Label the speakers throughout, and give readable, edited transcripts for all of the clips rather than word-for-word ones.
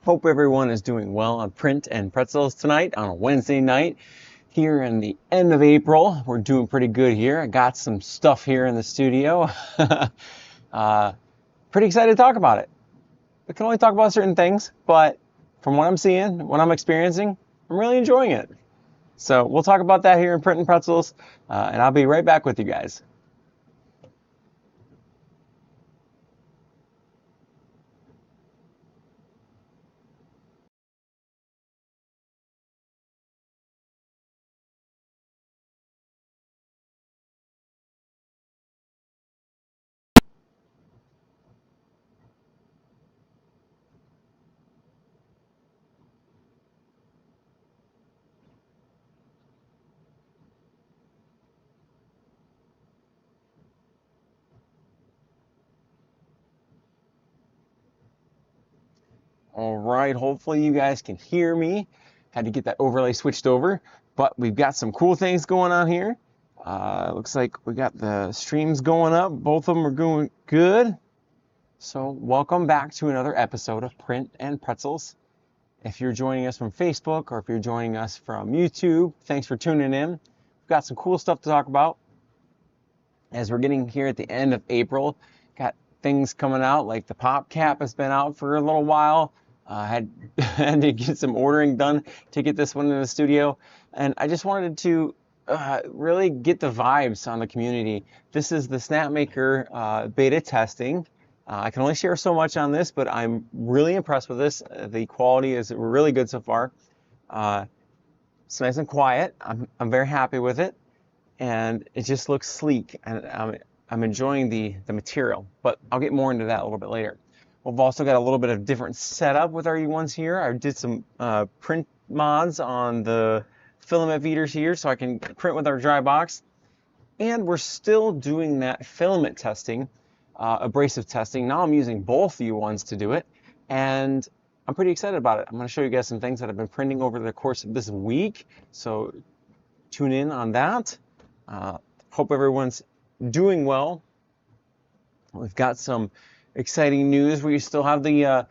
Speaker 1: Hope everyone is doing well on Print and Pretzels tonight on a Wednesday night here in the end of April. We're doing pretty good here. I got some stuff here in the studio. Pretty excited to talk about it. We can only talk about certain things, but from what I'm seeing, what I'm experiencing, I'm really enjoying it. So we'll talk about that here in Print and Pretzels, and I'll be right back with you guys. All right, hopefully you guys can hear me. Had to get that overlay switched over, but we've got some cool things going on here. Looks like we got the streams going up. Both of them are going good. So welcome back to another episode of Print and Pretzels. If you're joining us from Facebook or if you're joining us from YouTube, thanks for tuning in. We've got some cool stuff to talk about. As we're getting here at the end of April, got things coming out like the Pop Cap has been out for a little while. Had to get some ordering done to get this one in the studio, and I just wanted to really get the vibes on the community. This is the Snapmaker beta testing. I can only share so much on this, but I'm really impressed with this. The quality is really good so far. It's nice and quiet. I'm very happy with it, and it just looks sleek, and I'm enjoying the material, but I'll get more into that a little bit later. We've also got a little bit of different setup with our U1s here. I did some print mods on the filament feeders here so I can print with our dry box. And we're still doing that filament testing, abrasive testing. Now I'm using both U1s to do it, and I'm pretty excited about it. I'm going to show you guys some things that I've been printing over the course of this week, so tune in on that. Hope everyone's doing well. We've got some exciting news. We still have the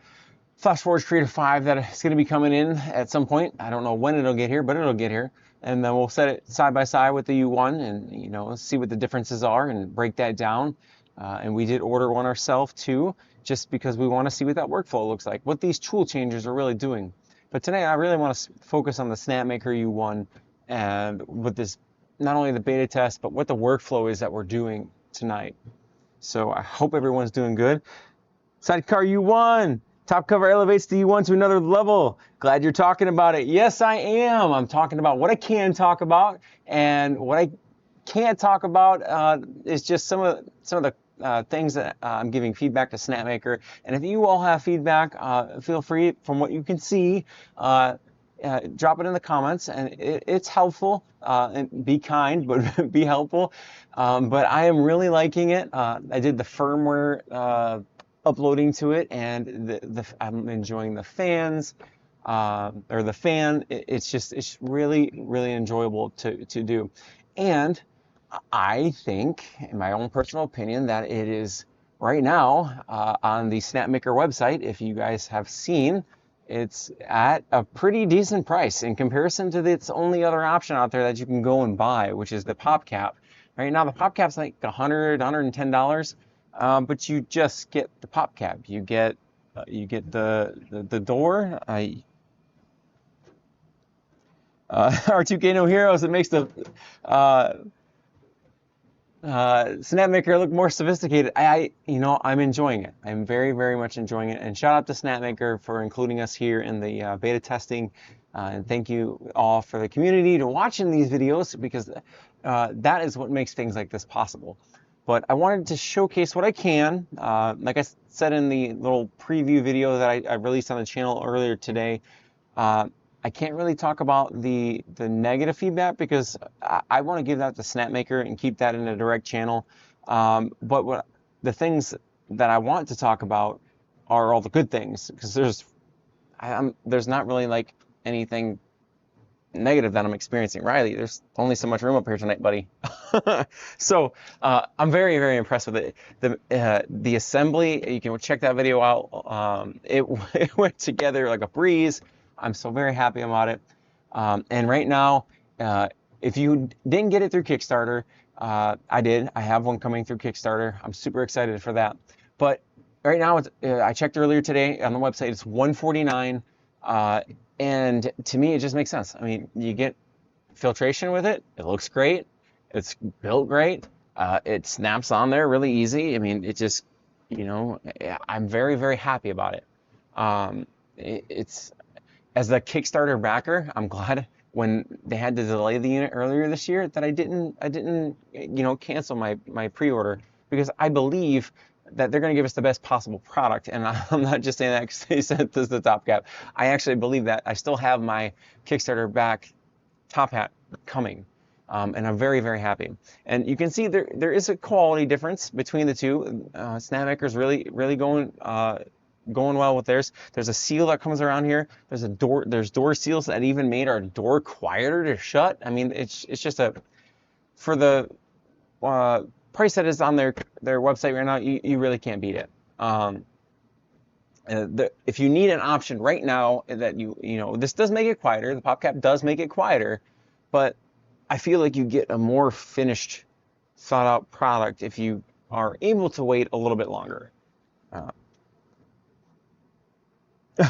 Speaker 1: FlashForge Creator 5 that is going to be coming in at some point. I don't know when it'll get here, but it'll get here. And then we'll set it side by side with the U1 and see what the differences are and break that down. And we did order one ourselves too, just because we want to see what that workflow looks like, what these tool changes are really doing. But today I really want to focus on the Snapmaker U1 and with this, not only the beta test, but what the workflow is that we're doing tonight. So I hope everyone's doing good. Sidecar U1, top cover elevates the U1 to another level. Glad you're talking about it. Yes, I am. I'm talking about what I can talk about, and what I can't talk about is just some of the things that I'm giving feedback to Snapmaker. And if you all have feedback, feel free, from what you can see, drop it in the comments, and it's helpful. And be kind, but be helpful. But I am really liking it. I did the firmware uploading to it, and I'm enjoying the fans, or the fan. It's really enjoyable to do. And I think, in my own personal opinion, that it is right now on the Snapmaker website, if you guys have seen, it's at a pretty decent price in comparison to its only other option out there that you can go and buy, which is the Pop Cap. Right now, the Pop Cap's like $110, but you just get the Pop Cap. You get the door. R2K No Heroes. It makes the Snapmaker look more sophisticated. I'm enjoying it. I'm very much enjoying it. And shout out to Snapmaker for including us here in the beta testing. And thank you all for the community to watching these videos, because that is what makes things like this possible. But I wanted to showcase what I can. Like I said in the little preview video that I released on the channel earlier today, I can't really talk about the negative feedback, because I want to give that to Snapmaker and keep that in a direct channel. But the things that I want to talk about are all the good things, because there's not really like anything negative that I'm experiencing. Riley, there's only so much room up here tonight, buddy. So I'm very, very impressed with it. The assembly, you can check that video out. It went together like a breeze. I'm so very happy about it. And right now, if you didn't get it through Kickstarter, I did. I have one coming through Kickstarter. I'm super excited for that. But right now, I checked earlier today on the website. It's $149. And to me, it just makes sense. I mean, you get filtration with it. It looks great. It's built great. It snaps on there really easy. I mean, it just, you know, I'm very, very happy about it. It's as the Kickstarter backer, I'm glad when they had to delay the unit earlier this year that I didn't, you know, cancel my pre-order, because I believe that they're going to give us the best possible product. And I'm not just saying that because they sent this the top cap. I actually believe that. I still have my Kickstarter back top hat coming. And I'm very, very happy. And you can see there is a quality difference between the two. Snapmaker's really going well with theirs. There's a seal that comes around here. There's door seals that even made our door quieter to shut. I mean, it's just for the price that is on their website right now, you really can't beat it. If you need an option right now that you know, this does make it quieter. The pop cap does make it quieter, but I feel like you get a more finished, thought out product if you are able to wait a little bit longer.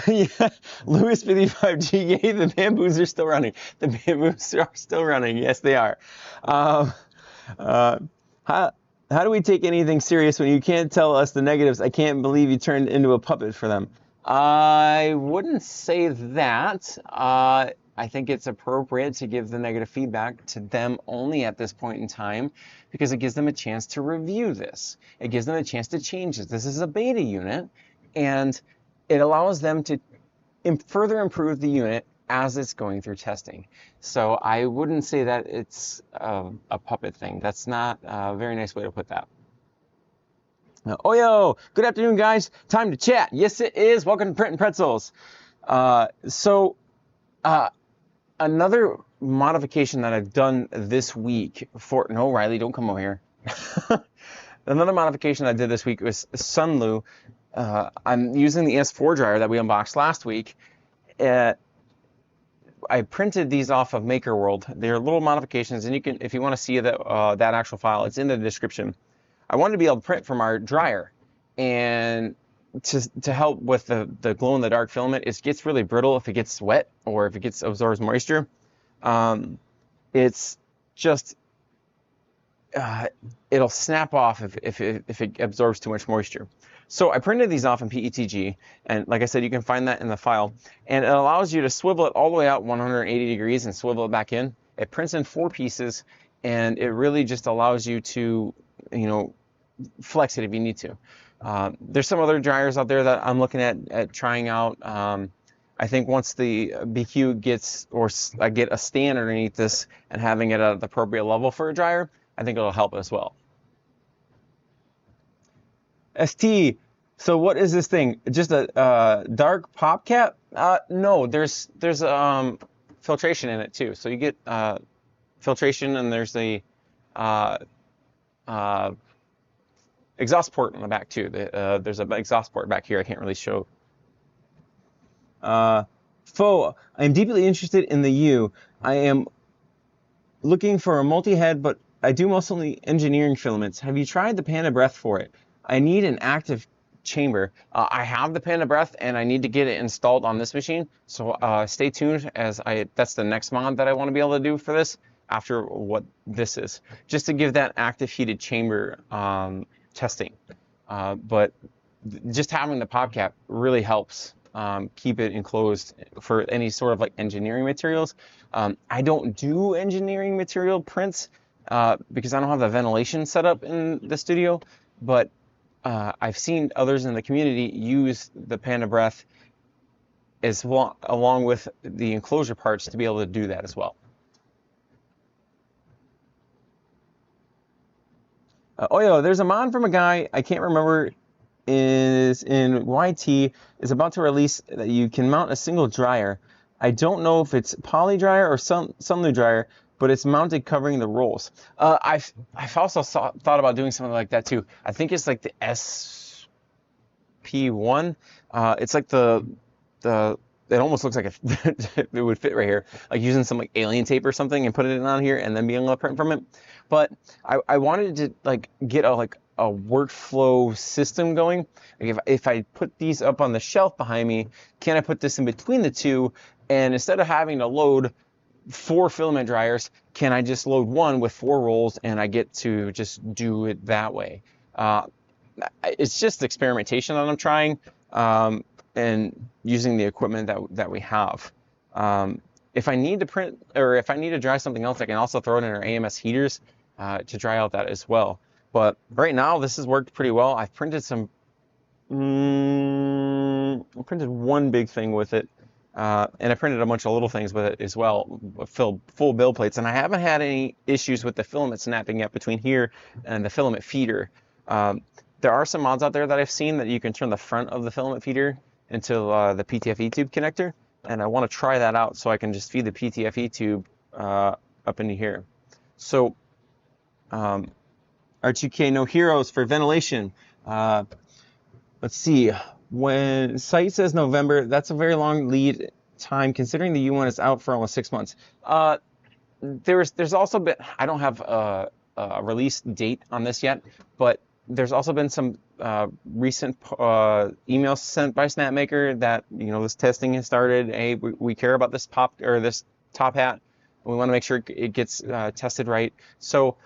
Speaker 1: Yeah, Lewis 55G, yay, the bamboos are still running. The bamboos are still running. Yes, they are. How do we take anything serious when you can't tell us the negatives? I can't believe you turned into a puppet for them. I wouldn't say that. I think it's appropriate to give the negative feedback to them only at this point in time, because it gives them a chance to review this. It gives them a chance to change this. This is a beta unit, and it allows them to further improve the unit as it's going through testing. So I wouldn't say that it's a puppet thing. That's not a very nice way to put that. Oh, yo, good afternoon, guys. Time to chat. Yes, it is. Welcome to Print and Pretzels. Another modification that I've done this week for, no, Riley, don't come over here. Another modification I did this week was Sunlu. I'm using the S4 dryer that we unboxed last week. I printed these off of Maker World. They're little modifications, and you can, if you want to see that actual file, it's in the description. I wanted to be able to print from our dryer, and to help with the glow-in-the-dark filament, it gets really brittle if it gets wet or if it absorbs moisture. It's just it'll snap off if it absorbs too much moisture. So I printed these off in PETG, and like I said, you can find that in the file. And it allows you to swivel it all the way out 180 degrees and swivel it back in. It prints in 4 pieces, and it really just allows you to, you know, flex it if you need to. There's some other dryers out there that I'm looking at trying out. I think once the BIQU gets, or I get a stand underneath this and having it at the appropriate level for a dryer, I think it'll help as well. ST, so what is this thing? Just a dark pop cap? No, there's filtration in it too. So you get filtration, and there's the exhaust port in the back too. There's an exhaust port back here. I can't really show. Fo, I'm deeply interested in the U. I am looking for a multi-head, but I do mostly engineering filaments. Have you tried the Panda Breath for it? I need an active chamber. I have the Panda Breath, and I need to get it installed on this machine. So stay tuned, as that's the next mod that I want to be able to do for this after what this is, just to give that active heated chamber testing. But just having the pop cap really helps keep it enclosed for any sort of like engineering materials. I don't do engineering material prints because I don't have the ventilation set up in the studio, but I've seen others in the community use the Panda Breath as well, along with the enclosure parts, to be able to do that as well. Oh, yeah, there's a mod from a guy, I can't remember, is in YT, is about to release that you can mount a single dryer. I don't know if it's poly dryer or some new dryer, but it's mounted covering the rolls. I've also thought about doing something like that too. I think it's like the SP1. It's like the it almost looks like it would fit right here, like using some like alien tape or something and putting it on here and then being able to print from it. But I wanted to like get a workflow system going. Like if I put these up on the shelf behind me, can I put this in between the two? And instead of having to load 4 filament dryers, can I just load one with 4 rolls and I get to just do it that way? It's just experimentation that I'm trying, and using the equipment that we have. If I need to print, or if I need to dry something else, I can also throw it in our AMS heaters to dry out that as well. But right now, this has worked pretty well. I've printed some, I printed one big thing with it, and I printed a bunch of little things with it as well, full build plates. And I haven't had any issues with the filament snapping yet between here and the filament feeder. There are some mods out there that I've seen that you can turn the front of the filament feeder into the PTFE tube connector, and I want to try that out so I can just feed the PTFE tube up into here. So R2K no heroes for ventilation. Let's see, when site says November, that's a very long lead time considering the U1 is out for almost 6 months. There's also been, I don't have a release date on this yet, but there's also been some recent emails sent by Snapmaker that, you know, this testing has started. Hey, we care about this this top hat. We want to make sure it gets tested right. So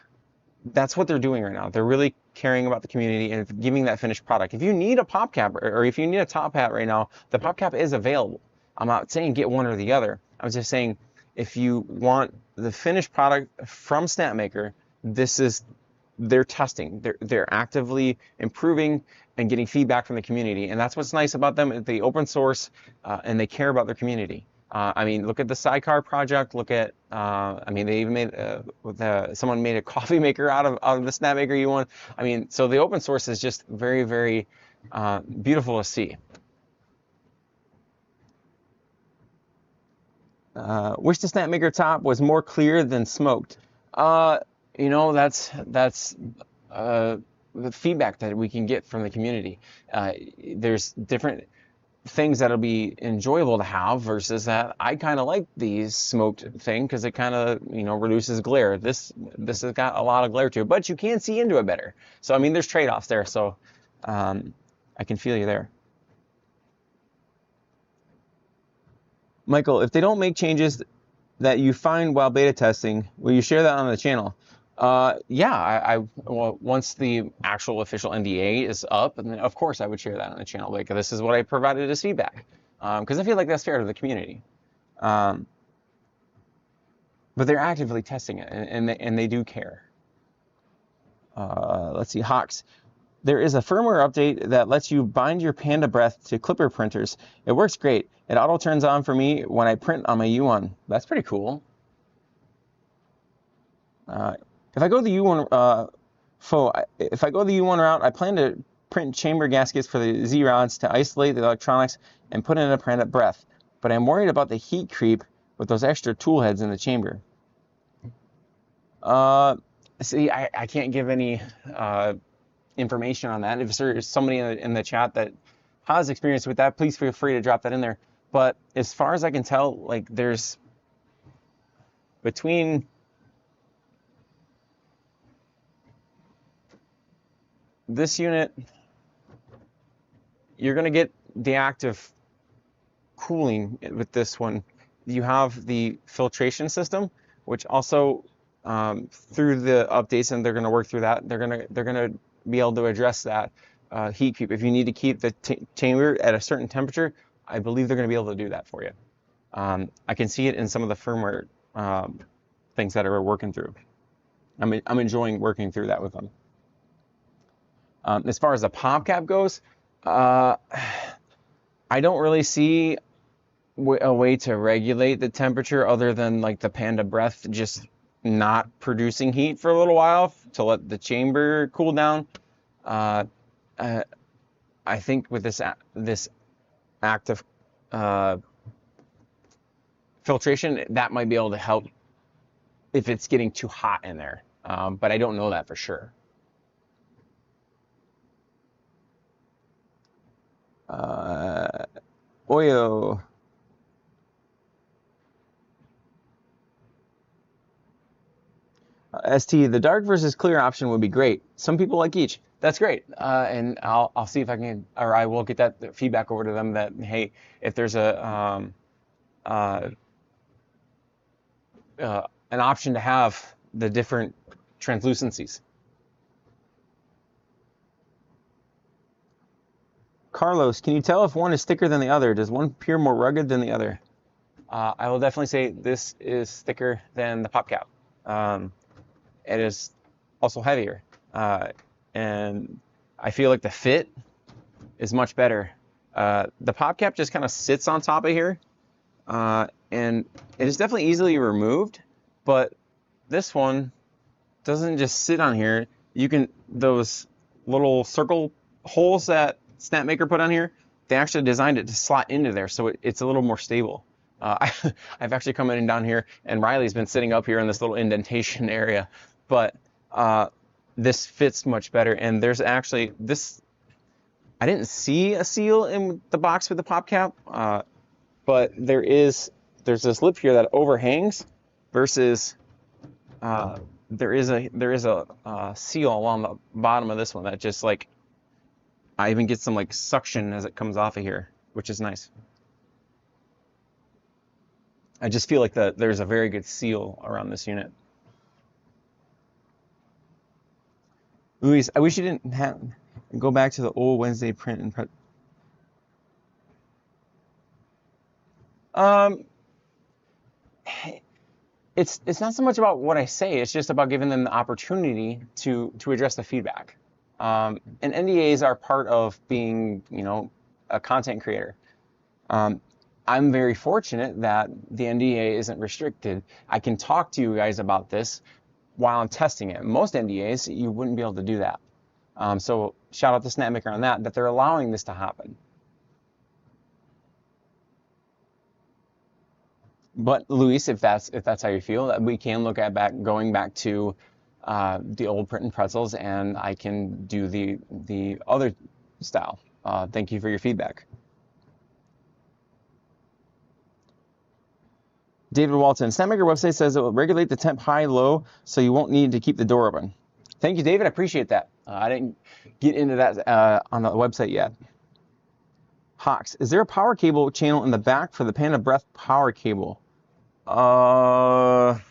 Speaker 1: that's what they're doing right now. They're really caring about the community and giving that finished product. If you need a pop cap or if you need a top hat right now, the pop cap is available. I'm not saying get one or the other. I was just saying if you want the finished product from Snapmaker, this is their testing. They're actively improving and getting feedback from the community, and that's what's nice about them. They open source and they care about their community. I mean, look at the sidecar project. Look at, I mean, they even made someone made a coffee maker out of the Snapmaker U1. I mean, so the open source is just very, very beautiful to see. Wish the Snapmaker top was more clear than smoked. You know, that's the feedback that we can get from the community. There's different things that'll be enjoyable to have versus that. I kind of like the smoked thing because it kind of, you know, reduces glare. This has got a lot of glare to it, but you can see into it better. So I mean, there's trade-offs there. So I can feel you there. Michael, if they don't make changes that you find while beta testing, will you share that on the channel? Yeah, well, once the actual official NDA is up, and then of course I would share that on the channel. Like, this is what I provided as feedback, because I feel like that's fair to the community. But they're actively testing it, and they do care. Let's see, Hawks. There is a firmware update that lets you bind your Panda Breath to clipper printers. It works great. It auto turns on for me when I print on my U1. That's pretty cool. If I go the U1 route, I plan to print chamber gaskets for the Z rods to isolate the electronics and put in a Panda Breath. But I'm worried about the heat creep with those extra tool heads in the chamber. See, I can't give any information on that. If there's somebody in the chat that has experience with that, please feel free to drop that in there. But as far as I can tell, like, there's between this unit, you're going to get the active cooling with this one. You have the filtration system, which also through the updates, and they're going to work through that. They're going to be able to address that heat creep. If you need to keep the chamber at a certain temperature, I believe they're going to be able to do that for you. I can see it in some of the firmware things that are working through. I'm enjoying working through that with them. As far as the pop cap goes, I don't really see a way to regulate the temperature other than like the Panda Breath just not producing heat for a little while to let the chamber cool down. I think with this active filtration, that might be able to help if it's getting too hot in there. But I don't know that for sure. Oyo. ST, the dark versus clear option would be great. Some people like each. That's great. And I'll see if I can, or I will get that feedback over to them that, hey, if there's an option to have the different translucencies. Carlos, can you tell if one is thicker than the other? Does one appear more rugged than the other? I will definitely say this is thicker than the Pop Cap. It is also heavier, and I feel like the fit is much better. The Pop Cap just kind of sits on top of here, and it is definitely easily removed, but this one doesn't just sit on here. You can, those little circle holes that Snapmaker put on here, they actually designed it to slot into there, so it's a little more stable. I've actually come in and down here, and Riley's been sitting up here in this little indentation area, but this fits much better. And there's actually this, I didn't see a seal in the box with the Pop Cap, but there's this lip here that overhangs versus there is a seal along the bottom of this one that just like, I even get some like suction as it comes off of here, which is nice. I just feel like there's a very good seal around this unit. Luis, I wish you didn't go back to the old Wednesday print and prep. It's not so much about what I say, it's just about giving them the opportunity to address the feedback. And NDAs are part of being, you know, a content creator. I'm very fortunate that the NDA isn't restricted. I can talk to you guys about this while I'm testing it. Most NDAs, you wouldn't be able to do that. So shout out to Snapmaker on that they're allowing this to happen. But Luis, if that's how you feel, that we can look at going back to the old print and pretzels, and I can do the other style. Thank you for your feedback. David Walton, Snapmaker website says it will regulate the temp high-low, so you won't need to keep the door open. Thank you, David. I appreciate that. I didn't get into that on the website yet. Hawks, is there a power cable channel in the back for the pan of breath power cable? I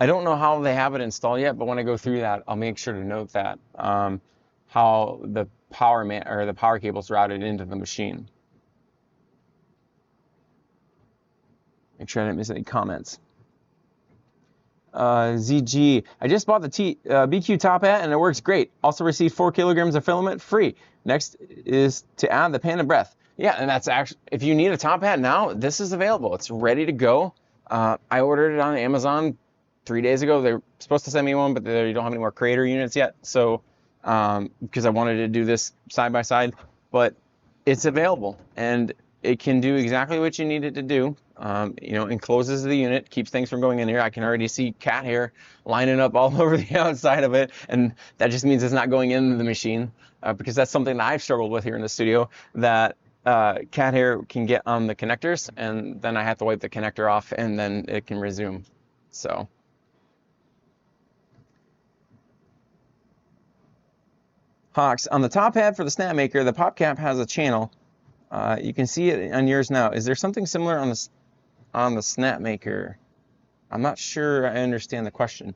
Speaker 1: don't know how they have it installed yet, but when I go through that, I'll make sure to note that how the power cable's routed into the machine. Make sure I didn't miss any comments. ZG, I just bought the BIQU top hat and it works great. Also received 4 kilograms of filament free. Next is to add the pan of breath. Yeah, and that's actually, if you need a top hat now, this is available. It's ready to go. I ordered it on Amazon 3 days ago. They're supposed to send me one, but they don't have any more creator units yet. So, because I wanted to do this side by side, but it's available and it can do exactly what you need it to do. You know, encloses the unit, keeps things from going in here. I can already see cat hair lining up all over the outside of it, and that just means it's not going into the machine, because that's something that I've struggled with here in the studio, that cat hair can get on the connectors, and then I have to wipe the connector off, and then it can resume. So. Hawks, on the top hat for the Snapmaker, the Pop Cap has a channel. You can see it on yours now. Is there something similar on the Snapmaker? I'm not sure I understand the question.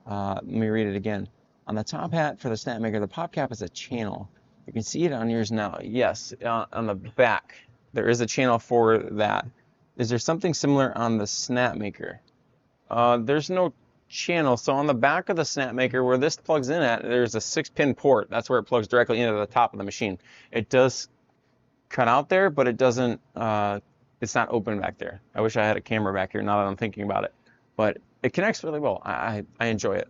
Speaker 1: Let me read it again. On the top hat for the Snapmaker, the Pop Cap is a channel. You can see it on yours now. Yes, on the back, there is a channel for that. Is there something similar on the Snapmaker? There's no channel. So on the back of the Snapmaker, where this plugs in at, there's a 6-pin port. That's where it plugs directly into the top of the machine. It does cut out there, but it doesn't, it's not open back there. I wish I had a camera back here now that I'm thinking about it, but it connects really well. I enjoy it.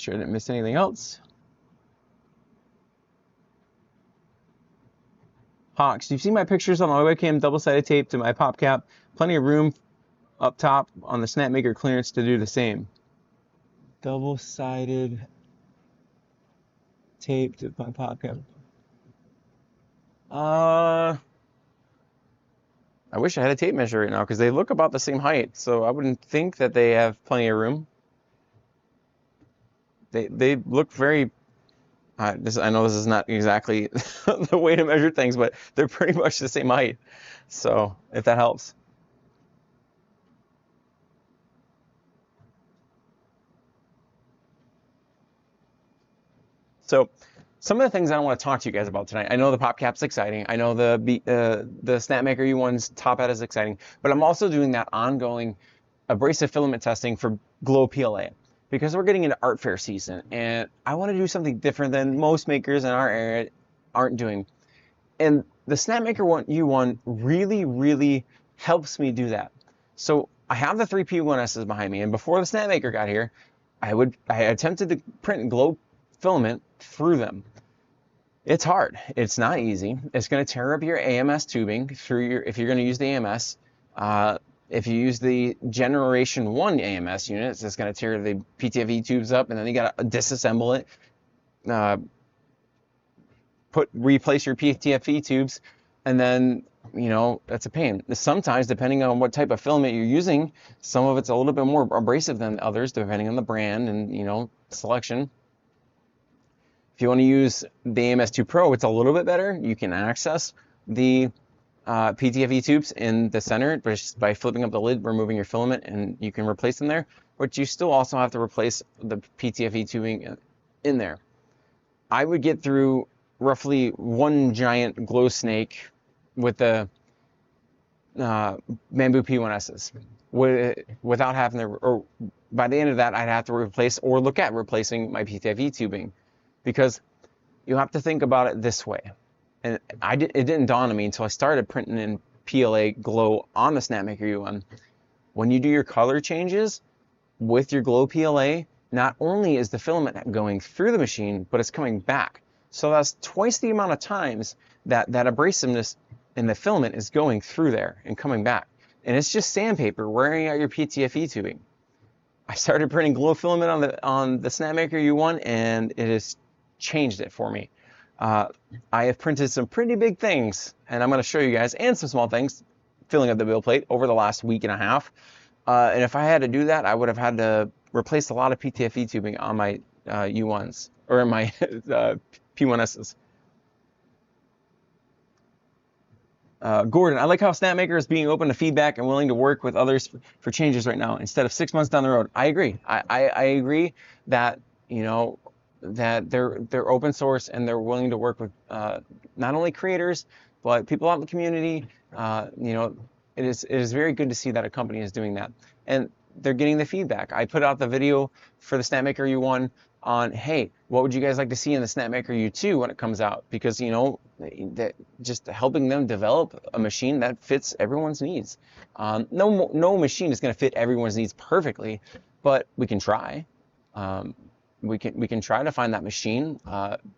Speaker 1: sure I didn't miss anything else. Hawks, you've seen my pictures on my webcam, double-sided tape to my pop cap. Plenty of room up top on the Snapmaker clearance to do the same. Double-sided tape to my pop cap. I wish I had a tape measure right now because they look about the same height, so I wouldn't think that they have plenty of room. They look very. I know this is not exactly the way to measure things, but they're pretty much the same height. So if that helps. So some of the things I want to talk to you guys about tonight. I know the pop cap's exciting. I know the Snapmaker U1's top hat is exciting, but I'm also doing that ongoing abrasive filament testing for glow PLA. Because we're getting into art fair season, and I want to do something different than most makers in our area aren't doing. And the Snapmaker U1 really helps me do that. So I have the 3 P1Ss behind me, and before the Snapmaker got here, I attempted to print glow filament through them. It's hard. It's not easy. It's going to tear up your AMS tubing through if you're going to use the AMS. If you use the Generation 1 AMS unit, it's going to tear the PTFE tubes up, and then you got to disassemble it, replace your PTFE tubes, and then, you know, that's a pain. Sometimes, depending on what type of filament you're using, some of it's a little bit more abrasive than others, depending on the brand and, you know, selection. If you want to use the AMS2 Pro, it's a little bit better. You can access the PTFE tubes in the center just by flipping up the lid, removing your filament, and you can replace them there. But you still also have to replace the PTFE tubing in there. I would get through roughly one giant glow snake with the bamboo P1Ss without having to, or by the end of that, I'd have to replace or look at replacing my PTFE tubing, because you have to think about it this way. And it didn't dawn on me until I started printing in PLA glow on the Snapmaker U1. When you do your color changes with your glow PLA, not only is the filament going through the machine, but it's coming back. So that's twice the amount of times that abrasiveness in the filament is going through there and coming back. And it's just sandpaper wearing out your PTFE tubing. I started printing glow filament on the Snapmaker U1, and it has changed it for me. I have printed some pretty big things, and I'm going to show you guys, and some small things, filling up the build plate over the last week and a half. And if I had to do that, I would have had to replace a lot of PTFE tubing on my U1s, or my P1Ss. Gordon, I like how Snapmaker is being open to feedback and willing to work with others for changes right now instead of 6 months down the road. I agree. I agree that, you know, that they're open source and they're willing to work with not only creators but people out in the community. You know, it is very good to see that a company is doing that, and they're getting the feedback. I put out the video for the Snapmaker U1 on, hey, what would you guys like to see in the Snapmaker U2 when it comes out? Because, you know, that just helping them develop a machine that fits everyone's needs. No machine is going to fit everyone's needs perfectly, but we can try. We can try to find that machine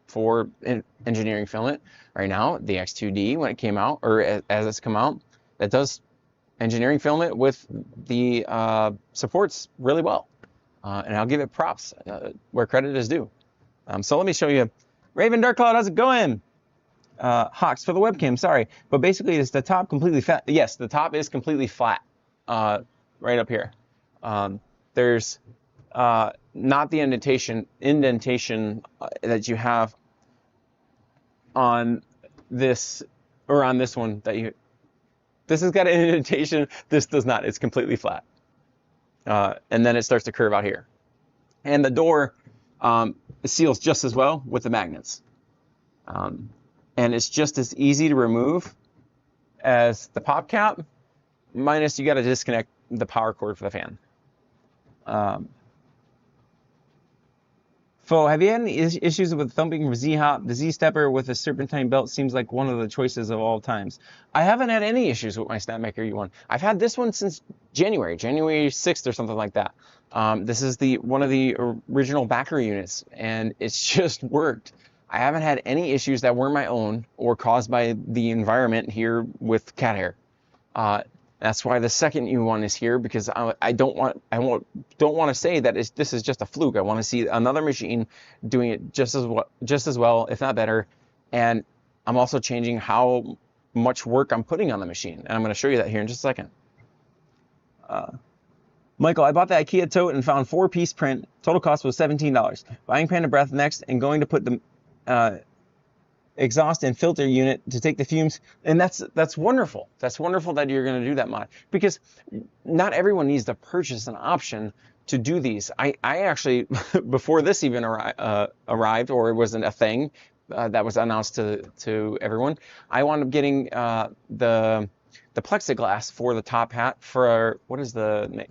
Speaker 1: for engineering filament. Right now, the X2D, when it came out, or as it's come out, that does engineering filament with the supports really well. And I'll give it props where credit is due. So let me show you. Raven Dark Cloud, how's it going? Hawks for the webcam, sorry. But basically, is the top completely flat? Yes, the top is completely flat right up here. There's not the indentation that you have on this, or on this one that you. This has got an indentation. This does not. It's completely flat. And then it starts to curve out here. And the door seals just as well with the magnets. And it's just as easy to remove as the pop cap, minus you got to disconnect the power cord for the fan. Fo, have you had any issues with thumping Z-Hop? The Z-Stepper with a serpentine belt seems like one of the choices of all times. I haven't had any issues with my Snapmaker U1. I've had this one since January 6th or something like that. This is one of the original backer units, and it's just worked. I haven't had any issues that weren't my own or caused by the environment here with cat hair. That's why the second U1 is here, because I don't want to say that this is just a fluke. I want to see another machine doing it just as well, if not better. And I'm also changing how much work I'm putting on the machine, and I'm going to show you that here in just a second. Michael, I bought the IKEA tote and found 4-piece print. Total cost was $17. Buying pan and breath next, and going to put the exhaust and filter unit to take the fumes, and that's wonderful. That's wonderful that you're going to do that mod, because not everyone needs to purchase an option to do these. I actually before this even arrived, or it wasn't a thing that was announced to everyone, I wound up getting the plexiglass for the top hat for, what is the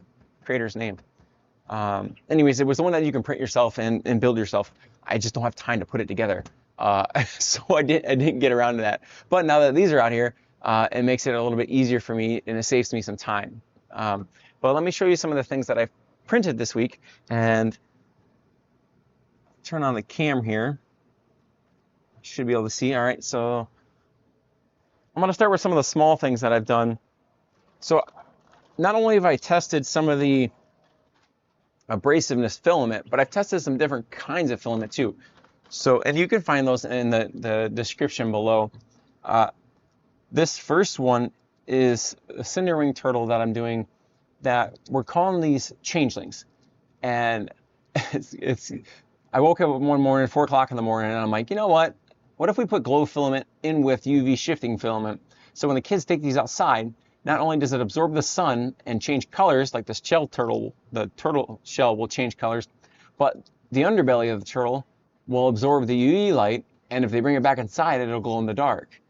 Speaker 1: creator's name? Anyways, it was the one that you can print yourself and build yourself. I just don't have time to put it together. So I didn't get around to that. But now that these are out here, it makes it a little bit easier for me, and it saves me some time. But let me show you some of the things that I've printed this week, and turn on the cam here. Should be able to see. All right, so I'm going to start with some of the small things that I've done. So not only have I tested some of the abrasiveness filament, but I've tested some different kinds of filament too. So, and you can find those in the description below. This first one is a Cinderwing turtle that I'm doing, that we're calling these changelings. And I woke up one morning, 4 o'clock in the morning, and I'm like, you know what? What if we put glow filament in with UV shifting filament? So when the kids take these outside, not only does it absorb the sun and change colors, like this shell turtle, the turtle shell will change colors, but the underbelly of the turtle will absorb the UV light, and if they bring it back inside, it'll glow in the dark.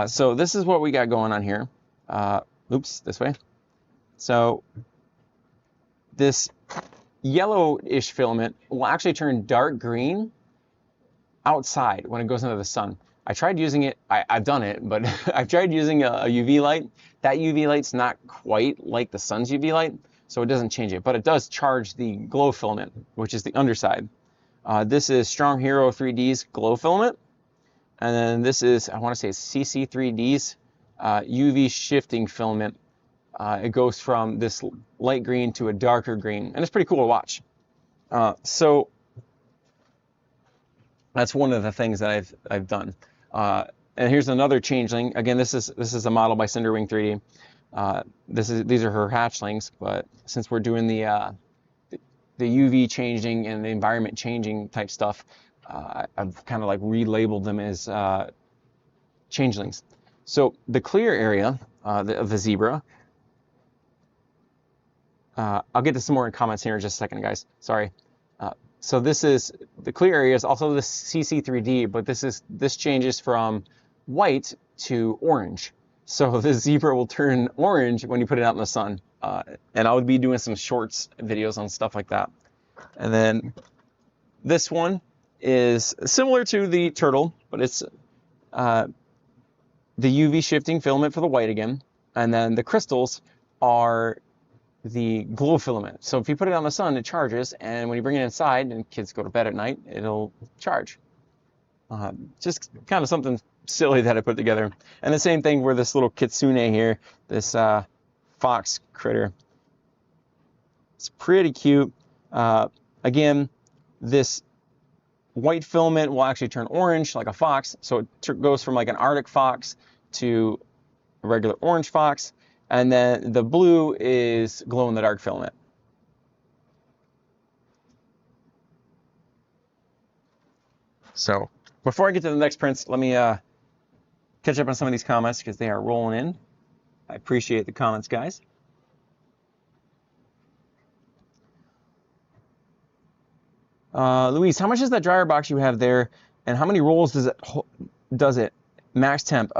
Speaker 1: So this is what we got going on here. Oops, this way. So this yellowish filament will actually turn dark green outside when it goes into the sun. I tried using it, I've done it, but I've tried using a UV light. That UV light's not quite like the sun's UV light, so it doesn't change it, but it does charge the glow filament, which is the underside. This is Strong Hero 3D's glow filament, and then this is, I want to say it's CC3D's UV shifting filament. It goes from this light green to a darker green, and it's pretty cool to watch. So that's one of the things that I've done. And here's another changeling. Again, this is a model by Cinderwing 3D. These are her hatchlings, but since we're doing the UV changing and the environment changing type stuff, I've kind of like relabeled them as changelings. So the clear area of the zebra, I'll get to some more in comments here in just a second, guys. Sorry. So this is the clear area is also the CC3D, but this changes from white to orange. So the zebra will turn orange when you put it out in the sun. And I would be doing some shorts videos on stuff like that. And then this one is similar to the turtle, but it's the UV shifting filament for the white again. And then the crystals are the glow filament. So if you put it on the sun, it charges, and when you bring it inside and kids go to bed at night, it'll charge. Just kind of something silly that I put together. And the same thing with this little kitsune here, this fox critter. It's pretty cute. Again, this white filament will actually turn orange like a fox, so it goes from like an Arctic fox to a regular orange fox. And then the blue is glow-in-the-dark filament. So before I get to the next prints, let me catch up on some of these comments because they are rolling in. I appreciate the comments, guys. Luis, how much is that dryer box you have there, and how many rolls does it max temp?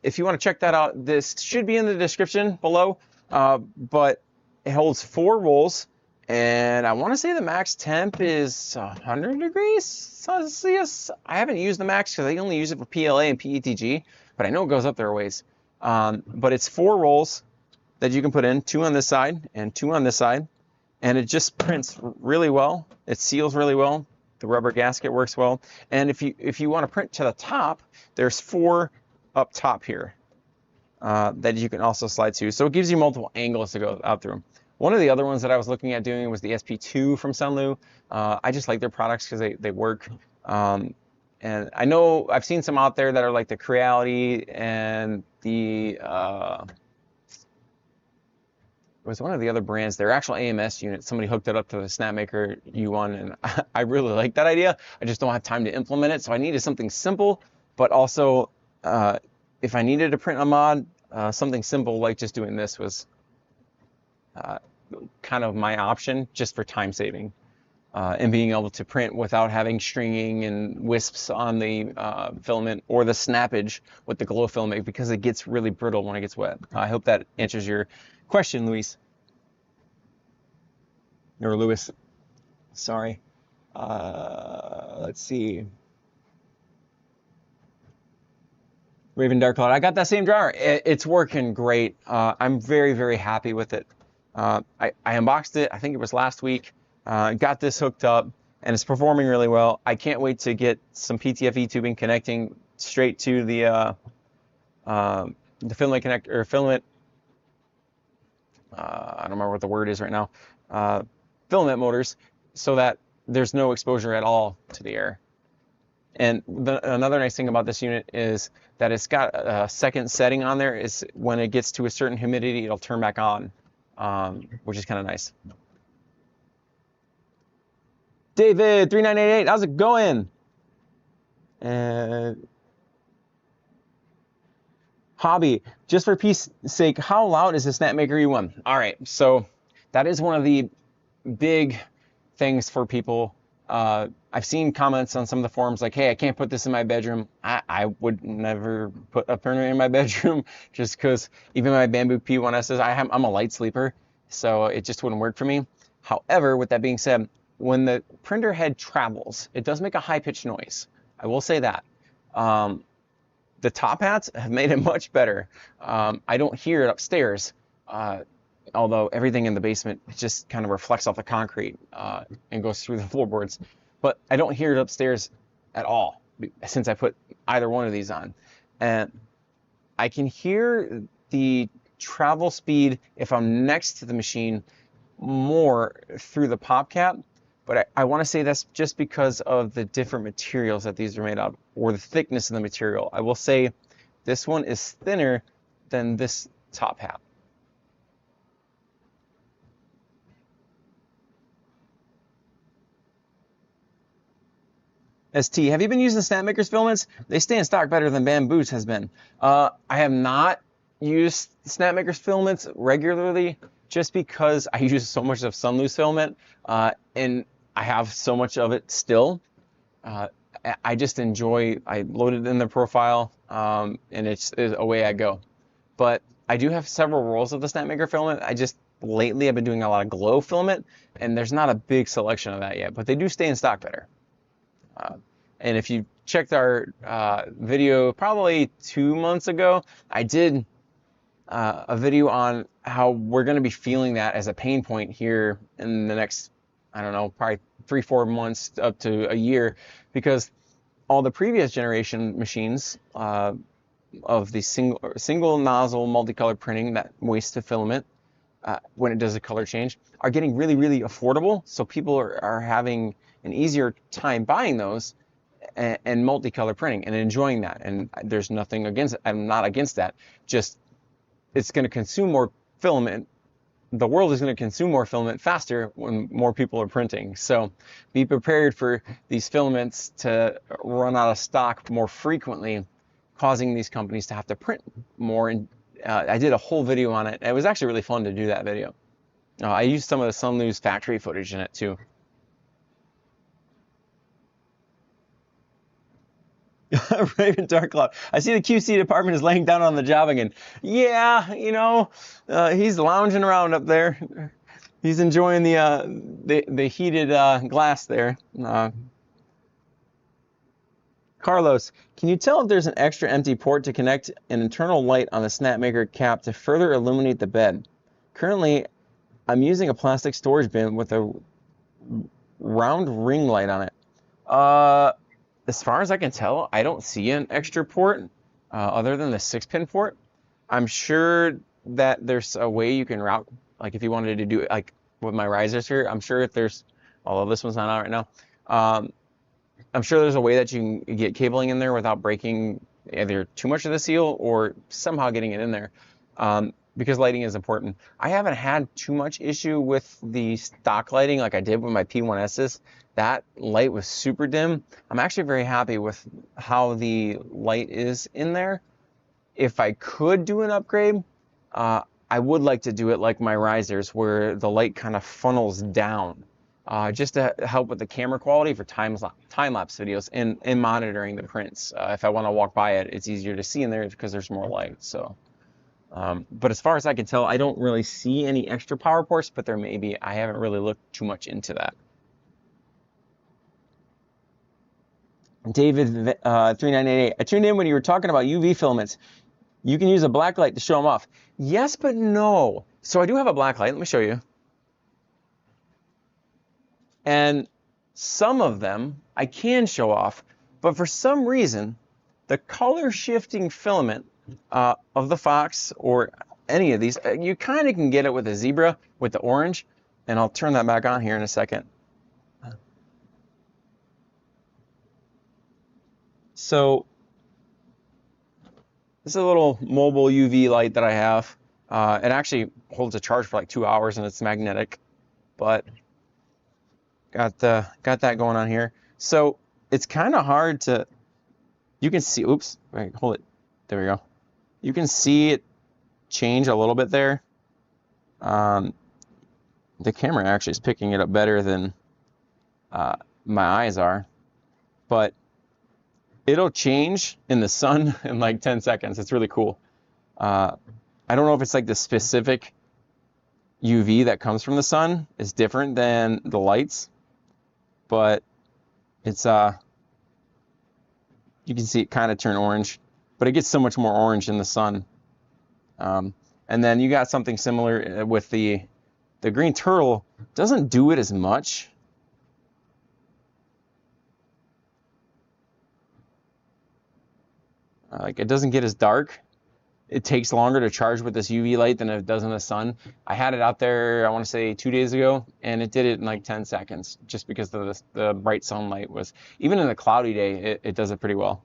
Speaker 1: If you want to check that out, this should be in the description below, but it holds 4 rolls, And I want to say the max temp is 100 degrees Celsius. I haven't used the max because I only use it for PLA and PETG, but I know it goes up there a ways. But it's 4 rolls that you can put in, 2 on this side and 2 on this side, and it just prints really well. It seals really well. The rubber gasket works well. And if you want to print to the top, there's 4 up top here that you can also slide to. So it gives you multiple angles to go out through. One of the other ones that I was looking at doing was the SP2 from Sunlu. I just like their products because they work. And I know I've seen some out there that are like the Creality and the it was one of the other brands, their actual AMS unit. Somebody hooked it up to the Snapmaker U1, and I really like that idea. I just don't have time to implement it, so I needed something simple, but also if I needed to print a mod, something simple like just doing this was kind of my option, just for time saving and being able to print without having stringing and wisps on the filament or the snappage with the glow filament, because it gets really brittle when it gets wet. I hope that answers your question, Luis. Or Lewis. Sorry. Let's see. Raven Dark Cloud. I got that same dryer. It's working great. I'm very, very happy with it. I unboxed it, I think it was last week. Got this hooked up, and it's performing really well. I can't wait to get some PTFE tubing connecting straight to the filament connector, or filament. I don't remember what the word is right now. Filament motors, so that there's no exposure at all to the air. And another nice thing about this unit is that it's got a second setting on there. Is when it gets to a certain humidity, it'll turn back on, which is kind of nice. David 3988, how's it going? Hobby, just for peace sake, how loud is the Snapmaker U1? All right, so that is one of the big things for people. I've seen comments on some of the forums like, hey, I can't put this in my bedroom. I would never put a printer in my bedroom, just because even my BIQU P1Ss, I'm a light sleeper, so it just wouldn't work for me. However, with that being said, when the printer head travels, it does make a high-pitched noise. I will say that. The top hats have made it much better. I don't hear it upstairs, although everything in the basement just kind of reflects off the concrete and goes through the floorboards. But I don't hear it upstairs at all since I put either one of these on. And I can hear the travel speed if I'm next to the machine more through the pop cap. But I want to say that's just because of the different materials that these are made of, or the thickness of the material. I will say this one is thinner than this top hat. ST, have you been using Snapmaker's filaments? They stay in stock better than Bamboo's has been. I have not used Snapmaker's filaments regularly, just because I use so much of Sunlu's filament, and I have so much of it still. I just enjoy, I load it in the profile, and it's away I go. But I do have several rolls of the Snapmaker filament. Lately I've been doing a lot of glow filament, and there's not a big selection of that yet, but they do stay in stock better. And if you checked our video probably 2 months ago, I did a video on how we're going to be feeling that as a pain point here in the next, I don't know, probably 3-4 months up to a year, because all the previous generation machines of the single nozzle multicolor printing that wastes the filament when it does a color change are getting really, really affordable. So people are having an easier time buying those and multicolor printing and enjoying that. And there's nothing against it. I'm not against that. Just it's going to consume more filament. The world is going to consume more filament faster when more people are printing. So be prepared for these filaments to run out of stock more frequently, causing these companies to have to print more. And I did a whole video on it. It was actually really fun to do that video. I used some of the Sunlu's factory footage in it too. Raven Dark Cloud. I see the QC department is laying down on the job again. Yeah, you know, he's lounging around up there. He's enjoying the heated glass there. Carlos, can you tell if there's an extra empty port to connect an internal light on the Snapmaker cap to further illuminate the bed? Currently, I'm using a plastic storage bin with a round ring light on it. As far as I can tell, I don't see an extra port other than the 6-pin port. I'm sure that there's a way you can route, like if you wanted to do it like with my risers here, I'm sure if there's, although this one's not out right now, I'm sure there's a way that you can get cabling in there without breaking either too much of the seal or somehow getting it in there, because lighting is important. I haven't had too much issue with the stock lighting like I did with my P1Ss. That light was super dim. I'm actually very happy with how the light is in there. If I could do an upgrade, I would like to do it like my risers where the light kind of funnels down. Just to help with the camera quality for time-lapse videos and monitoring the prints. If I want to walk by it, it's easier to see in there because there's more light. So, but as far as I can tell, I don't really see any extra power ports, but there may be. I haven't really looked too much into that. David 3988, I tuned in when you were talking about UV filaments. You can use a black light to show them off. Yes, but no. So I do have a black light. Let me show you. And some of them I can show off, but for some reason, the color shifting filament of the Fox or any of these, you kind of can get it with a Zebra with the orange, and I'll turn that back on here in a second. So this is a little mobile UV light that I have. It actually holds a charge for like 2 hours and it's magnetic, but got that going on here. So it's kind of hard to, you can see, oops, wait, hold it. There we go. You can see it change a little bit there. The camera actually is picking it up better than my eyes are, but it'll change in the sun in like 10 seconds. It's really cool. I don't know if it's like the specific UV that comes from the sun is different than the lights, but it's you can see it kind of turn orange, but it gets so much more orange in the sun. And then you got something similar with the green turtle. Doesn't do it as much. Like it doesn't get as dark. It takes longer to charge with this UV light than it does in the sun. I had it out there, I want to say 2 days ago, and it did it in like 10 seconds just because the bright sunlight was, even in a cloudy day, it does it pretty well.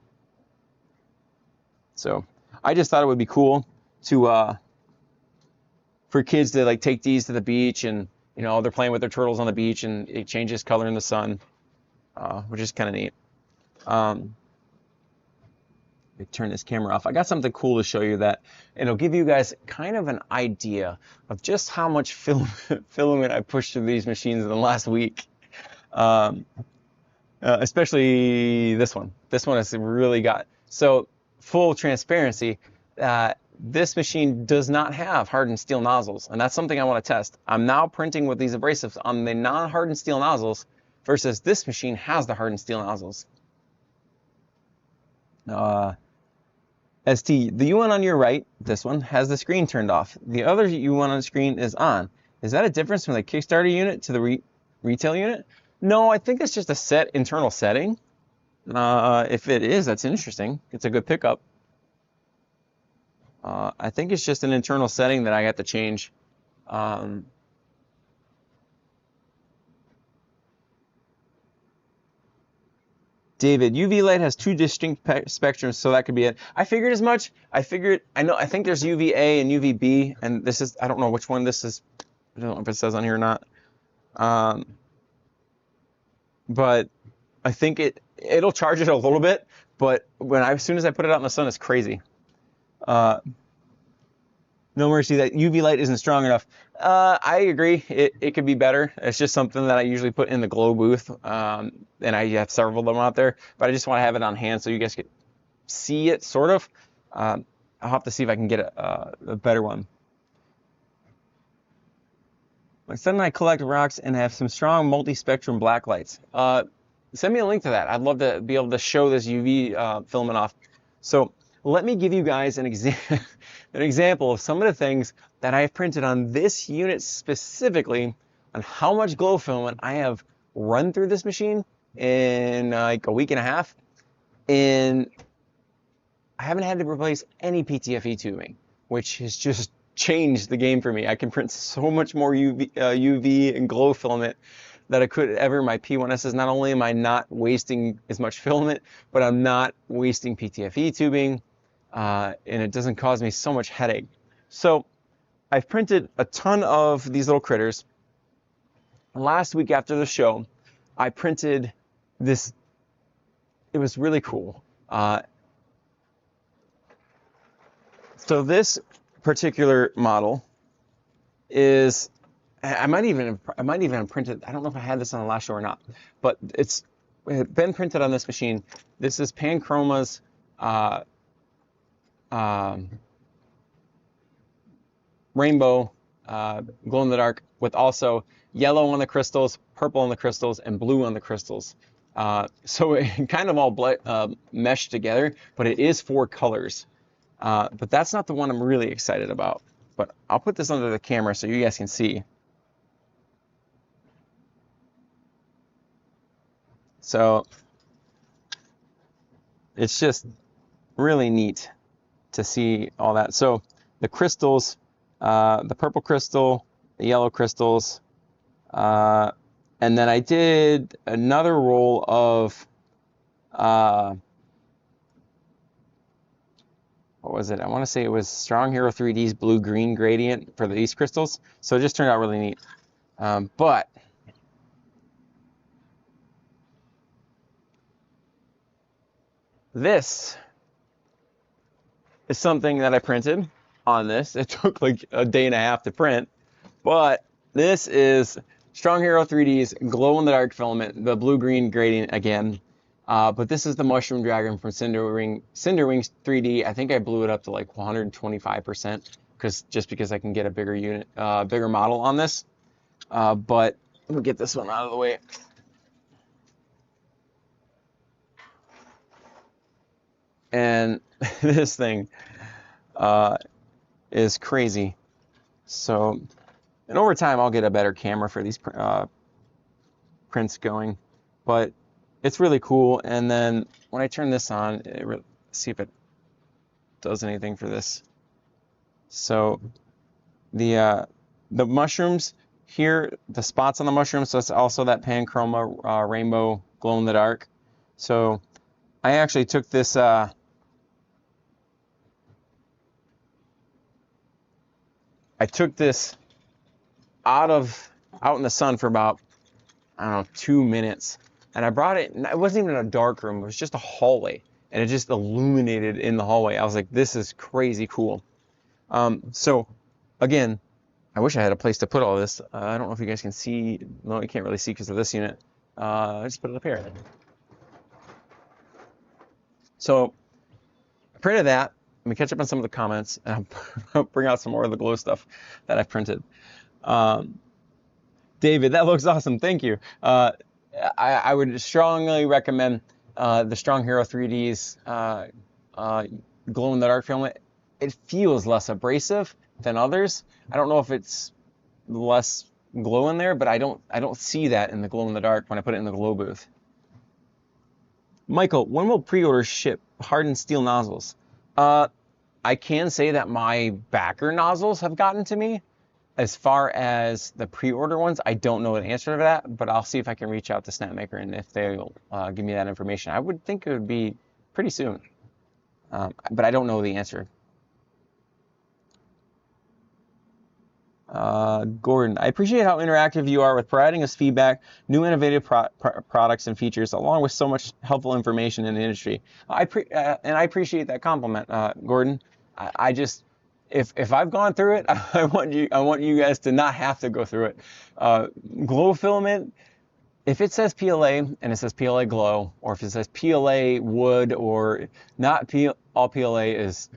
Speaker 1: So I just thought it would be cool to, for kids to like take these to the beach and, you know, they're playing with their turtles on the beach and it changes color in the sun, which is kind of neat. Let me turn this camera off. I got something cool to show you that it'll give you guys kind of an idea of just how much filament I pushed through these machines in the last week. Especially this one. This one has really got, so full transparency, this machine does not have hardened steel nozzles, and that's something I want to test. I'm now printing with these abrasives on the non-hardened steel nozzles versus this machine has the hardened steel nozzles. ST, the U1 on your right, this one, has the screen turned off. The other U1 on the screen is on. Is that a difference from the Kickstarter unit to the retail unit? No, I think it's just a internal setting. If it is, that's interesting. It's a good pickup. I think it's just an internal setting that I have to change. David, UV light has 2 distinct spectrums, so that could be it. I figured as much. I think there's UVA and UVB, and this is, I don't know which one this is. I don't know if it says on here or not. But I think it'll charge it a little bit, but as soon as I put it out in the sun, it's crazy. No Mercy, that UV light isn't strong enough. I agree. It could be better. It's just something that I usually put in the glow booth, and I have several of them out there. But I just want to have it on hand so you guys can see it, sort of. I'll have to see if I can get a better one. My son and I collect rocks and have some strong multi-spectrum black lights. Send me a link to that. I'd love to be able to show this UV filament off. So let me give you guys an example of some of the things that I've printed on this unit specifically, on how much glow filament I have run through this machine in like a week and a half. And I haven't had to replace any PTFE tubing, which has just changed the game for me. I can print so much more UV and glow filament that I could ever. My P1S is, not only am I not wasting as much filament, but I'm not wasting PTFE tubing, and it doesn't cause me so much headache. So I've printed a ton of these little critters. Last week after the show, I printed this. It was really cool. So this particular model is, I might even have printed, I don't know if I had this on the last show or not, but it had been printed on this machine. This is Panchroma's rainbow glow in the dark, with also yellow on the crystals, purple on the crystals, and blue on the crystals. So it kind of all meshed together, but it is 4 colors. But that's not the one I'm really excited about. But I'll put this under the camera so you guys can see. So it's just really neat to see all that. So the crystals, the purple crystal, the yellow crystals, and then I did another roll of what was it? I want to say it was Strong Hero 3D's blue-green gradient for these crystals. So it just turned out really neat. But this is something that I printed on this. It took like a day and a half to print, but this is Strong Hero 3D's glow-in-the-dark filament, the blue-green gradient again. But this is the Mushroom Dragon from Cinderwing 3D. I think I blew it up to like 125% just because I can get a bigger unit, bigger model on this. But let me get this one out of the way. And this thing is crazy. So, and over time I'll get a better camera for these prints going, but it's really cool. And then when I turn this on, see if it does anything for this. So the mushrooms here, the spots on the mushrooms, so it's also that Panchroma rainbow glow in the dark. So I actually took this I took this out in the sun for about, I don't know, 2 minutes. And I brought it, it wasn't even in a dark room, it was just a hallway. And it just illuminated in the hallway. I was like, this is crazy cool. So again, I wish I had a place to put all this. I don't know if you guys can see. No, you can't really see because of this unit. I just put it up here. So I printed that. Let me catch up on some of the comments, and I'll bring out some more of the glow stuff that I've printed. David, that looks awesome. Thank you. I would strongly recommend the Strong Hero 3D's glow-in-the-dark filament. It feels less abrasive than others. I don't know if it's less glow in there, but I don't see that in the glow-in-the-dark when I put it in the glow booth. Michael, when will pre-orders ship Hardened Steel Nozzles? I can say that my backer nozzles have gotten to me. As far as the pre-order ones, I don't know the answer to that, but I'll see if I can reach out to Snapmaker, and if they'll give me that information. I would think it would be pretty soon, but I don't know the answer. Gordon, I appreciate how interactive you are with providing us feedback, new innovative products and features, along with so much helpful information in the industry. And I appreciate that compliment, Gordon. I just, if I've gone through it, I want you guys to not have to go through it. Glow filament, if it says PLA and it says PLA glow, or if it says PLA wood, or not all PLA is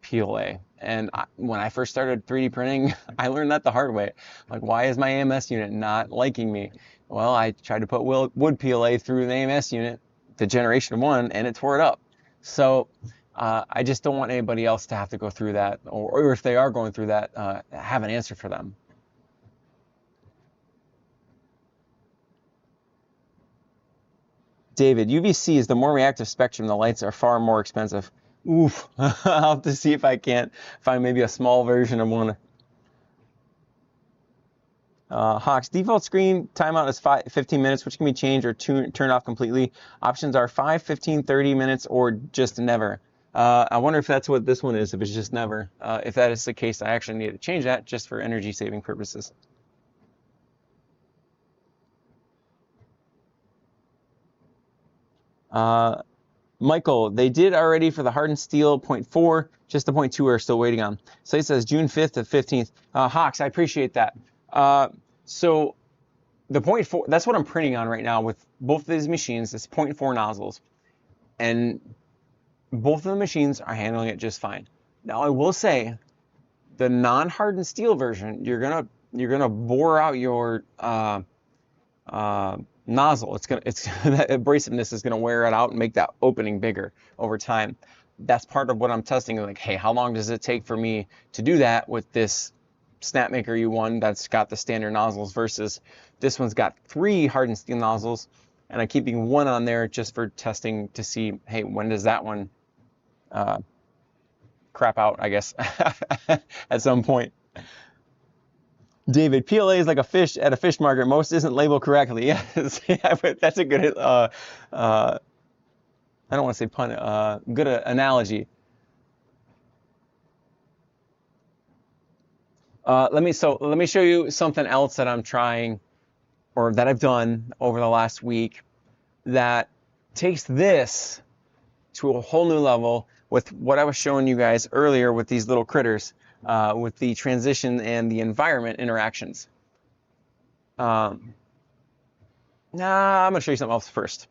Speaker 1: PLA. And when I first started 3D printing, I learned that the hard way. Like, why is my AMS unit not liking me? Well, I tried to put wood PLA through the AMS unit, the generation 1, and it tore it up. So I just don't want anybody else to have to go through that, or if they are going through that, have an answer for them. David, UVC is the more reactive spectrum. The lights are far more expensive. Oof. I'll have to see if I can't find maybe a small version of one. Hawks, default screen timeout is 15 minutes, which can be changed or turned off completely. Options are 5, 15, 30 minutes, or just never. I wonder if that's what this one is, if it's just never. If that is the case, I actually need to change that just for energy saving purposes. Michael, they did already for the Hardened Steel 0.4, just the 0.2 we're still waiting on. So it says June 5th to 15th. Hawks, I appreciate that. So the 0.4, that's what I'm printing on right now with both of these machines. It's 0.4 nozzles. And both of the machines are handling it just fine. Now I will say, the non-hardened steel version, you're gonna bore out your nozzle. That abrasiveness is gonna wear it out and make that opening bigger over time. That's part of what I'm testing. Like, hey, how long does it take for me to do that with this Snapmaker U1 that's got the standard nozzles versus this one's got 3 hardened steel nozzles, and I'm keeping one on there just for testing to see, hey, when does that one crap out, I guess, at some point. David, PLA is like a fish at a fish market. Most isn't labeled correctly. Yes, yeah, but that's a good, I don't want to say pun, good analogy. Let me show you something else that I'm trying, or that I've done over the last week, that takes this to a whole new level with what I was showing you guys earlier with these little critters, with the transition and the environment interactions. Nah, I'm gonna show you something else first.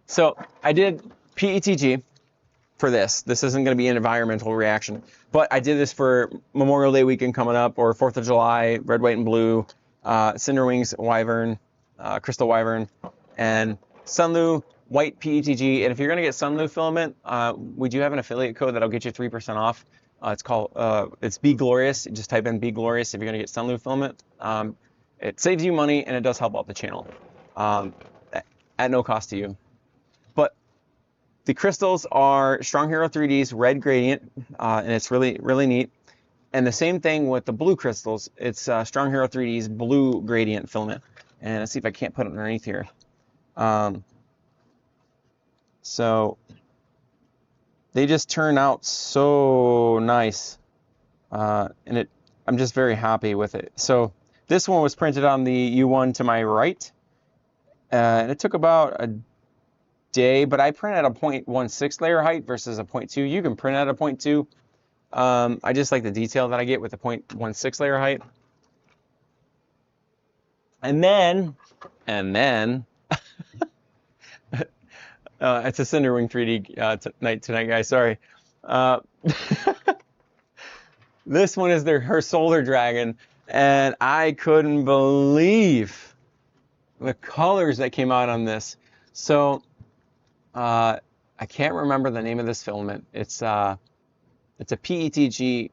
Speaker 1: So I did PETG for this. This isn't going to be an environmental reaction, but I did this for Memorial Day weekend coming up, or 4th of July, red, white, and blue, Cinderwings, Wyvern, Crystal Wyvern, and Sunlu, white PETG. And if you're going to get Sunlu filament, we do have an affiliate code that'll get you 3% off. It's called, it's Be Glorious. You just type in Be Glorious if you're going to get Sunlu filament. It saves you money, and it does help out the channel at no cost to you. But the crystals are Strong Hero 3D's red gradient, and it's really, really neat. And the same thing with the blue crystals. It's Strong Hero 3D's blue gradient filament. And let's see if I can't put it underneath here. So they just turn out so nice, and I'm just very happy with it. So this one was printed on the U1 to my right, and it took about a day, but I print at a 0.16 layer height versus a 0.2. You can print at a 0.2. I just like the detail that I get with the 0.16 layer height. And then it's a Cinderwing 3D tonight, guys. Sorry. This one is her Solar Dragon, and I couldn't believe the colors that came out on this. So I can't remember the name of this filament. It's a PETG.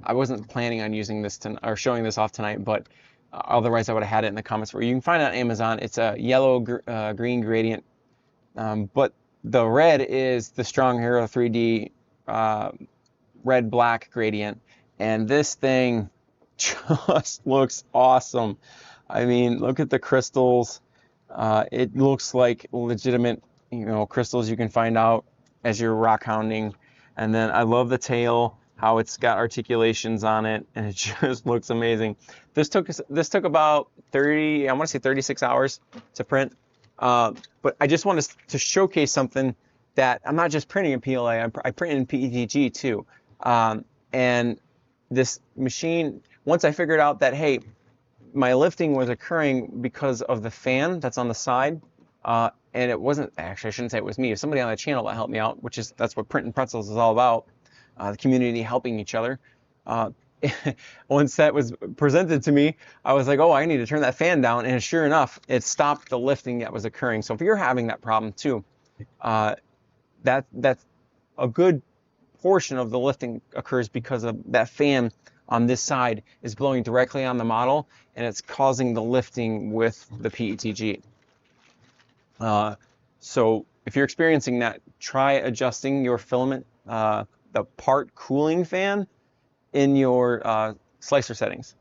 Speaker 1: I wasn't planning on using this or showing this off tonight, but otherwise I would have had it in the comments where you can find it on Amazon. It's a yellow green gradient, but the red is the Strong Hero 3D red black gradient, and this thing just looks awesome. I mean, look at the crystals. It looks like legitimate, crystals you can find out as you're rock hounding. And then I love the tail, how it's got articulations on it, and it just looks amazing. This took about 36 hours to print. But I just wanted to showcase something that I'm not just printing in PLA, I print in PETG too. And this machine, once I figured out that, hey, my lifting was occurring because of the fan that's on the side, and it wasn't, actually I shouldn't say it was me, it was somebody on the channel that helped me out, that's what Printing Pretzels is all about. the community helping each other. Once that was presented to me, I was like, oh, I need to turn that fan down, and sure enough, it stopped the lifting that was occurring. So if you're having that problem too, that's a good portion of the lifting occurs because of that fan on this side is blowing directly on the model, and it's causing the lifting with the PETG. So if you're experiencing that, try adjusting your filament, the part cooling fan in your slicer settings.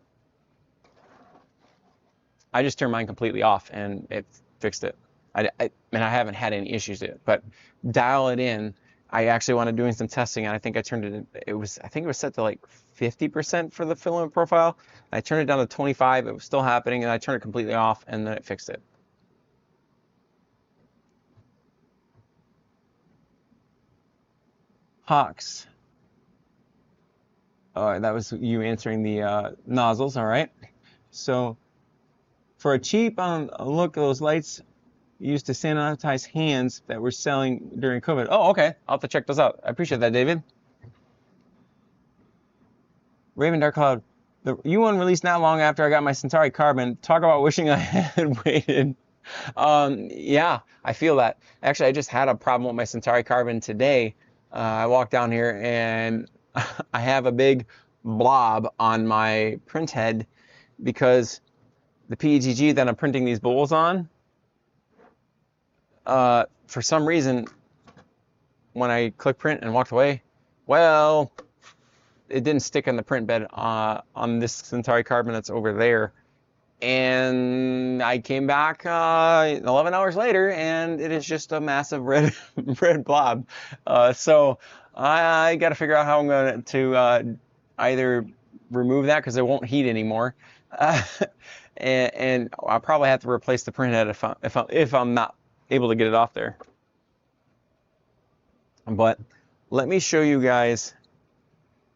Speaker 1: I just turned mine completely off and it fixed it. I haven't had any issues yet, but dial it in. I actually wanted doing some testing, and I think I turned it in. I think it was set to like 50% for the filament profile. I turned it down to 25. It was still happening, and I turned it completely off, and then it fixed it. Hawks. All right, that was you answering the nozzles. All right. So for a cheap look, those lights used to sanitize hands that were selling during COVID. Oh, okay. I'll have to check those out. I appreciate that, David. Raven Dark Cloud. The U1 released not long after I got my Centauri Carbon. Talk about wishing I had waited. Yeah, I feel that. Actually, I just had a problem with my Centauri Carbon today. I walked down here and I have a big blob on my print head because the PETG that I'm printing these bowls on, for some reason, when I click print and walked away, well, it didn't stick on the print bed on this Centauri Carbon that's over there. And I came back 11 hours later, and it is just a massive red blob. So I got to figure out how I'm going to either remove that because it won't heat anymore, and I'll probably have to replace the printhead if I'm not able to get it off there. But let me show you guys.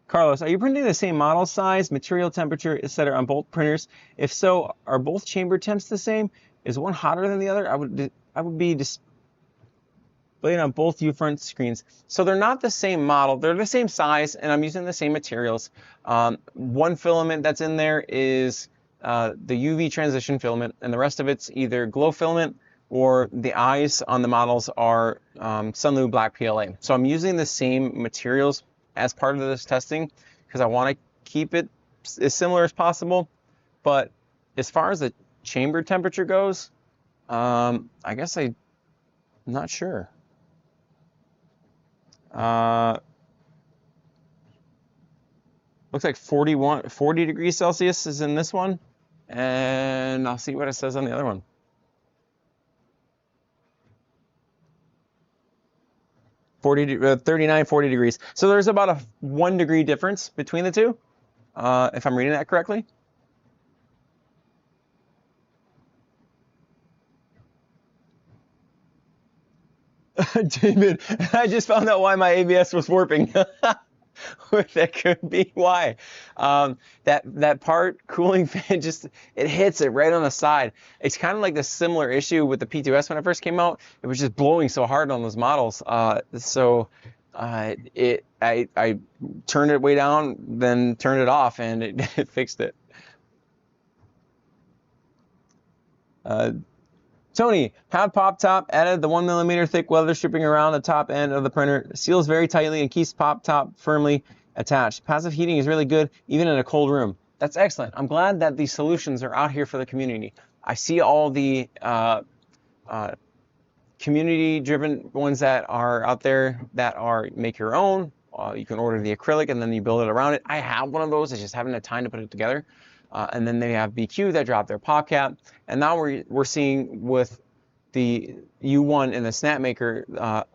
Speaker 1: Carlos, are you printing the same model size, material temperature, etc. on both printers? If so, are both chamber temps the same? Is one hotter than the other? I would be displayed on both U-front screens. So they're not the same model. They're the same size, and I'm using the same materials. One filament that's in there is the UV transition filament, and the rest of it's either glow filament or the eyes on the models are Sunlu Black PLA. So I'm using the same materials as part of this testing because I want to keep it as similar as possible. But as far as the chamber temperature goes, I guess I'm not sure. Looks like 40 degrees Celsius is in this one, and I'll see what it says on the other one. 39, 40 degrees. So there's about a 1 degree difference between the two, if I'm reading that correctly. David, I just found out why my ABS was warping. That could be why. That part cooling fan it hits it right on the side. It's kind of like the similar issue with the P2S when it first came out. It was just blowing so hard on those models. I turned it way down, then turned it off, and it fixed it. Tony, had pop top, added the 1mm thick weather stripping around the top end of the printer. Seals very tightly and keeps pop top firmly attached. Passive heating is really good, even in a cold room. That's excellent. I'm glad that these solutions are out here for the community. I see all the community-driven ones that are out there that are make your own. You can order the acrylic and then you build it around it. I have one of those. I just haven't had time to put it together. And then they have BIQU that dropped their pop cap, and now we're seeing with the U1 and the Snapmaker.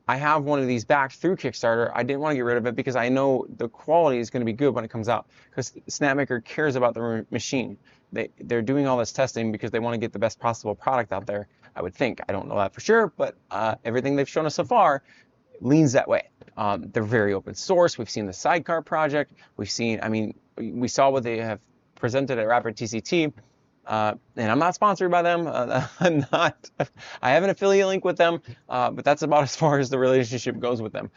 Speaker 1: I have one of these back through Kickstarter. I didn't want to get rid of it because I know the quality is going to be good when it comes out. Because Snapmaker cares about the machine. They're doing all this testing because they want to get the best possible product out there. I would think. I don't know that for sure, but everything they've shown us so far leans that way. They're very open source. We've seen the sidecar project. We've seen. I mean, we saw what they have presented at Rapid TCT. And I'm not sponsored by them. I'm not. I have an affiliate link with them, but that's about as far as the relationship goes with them.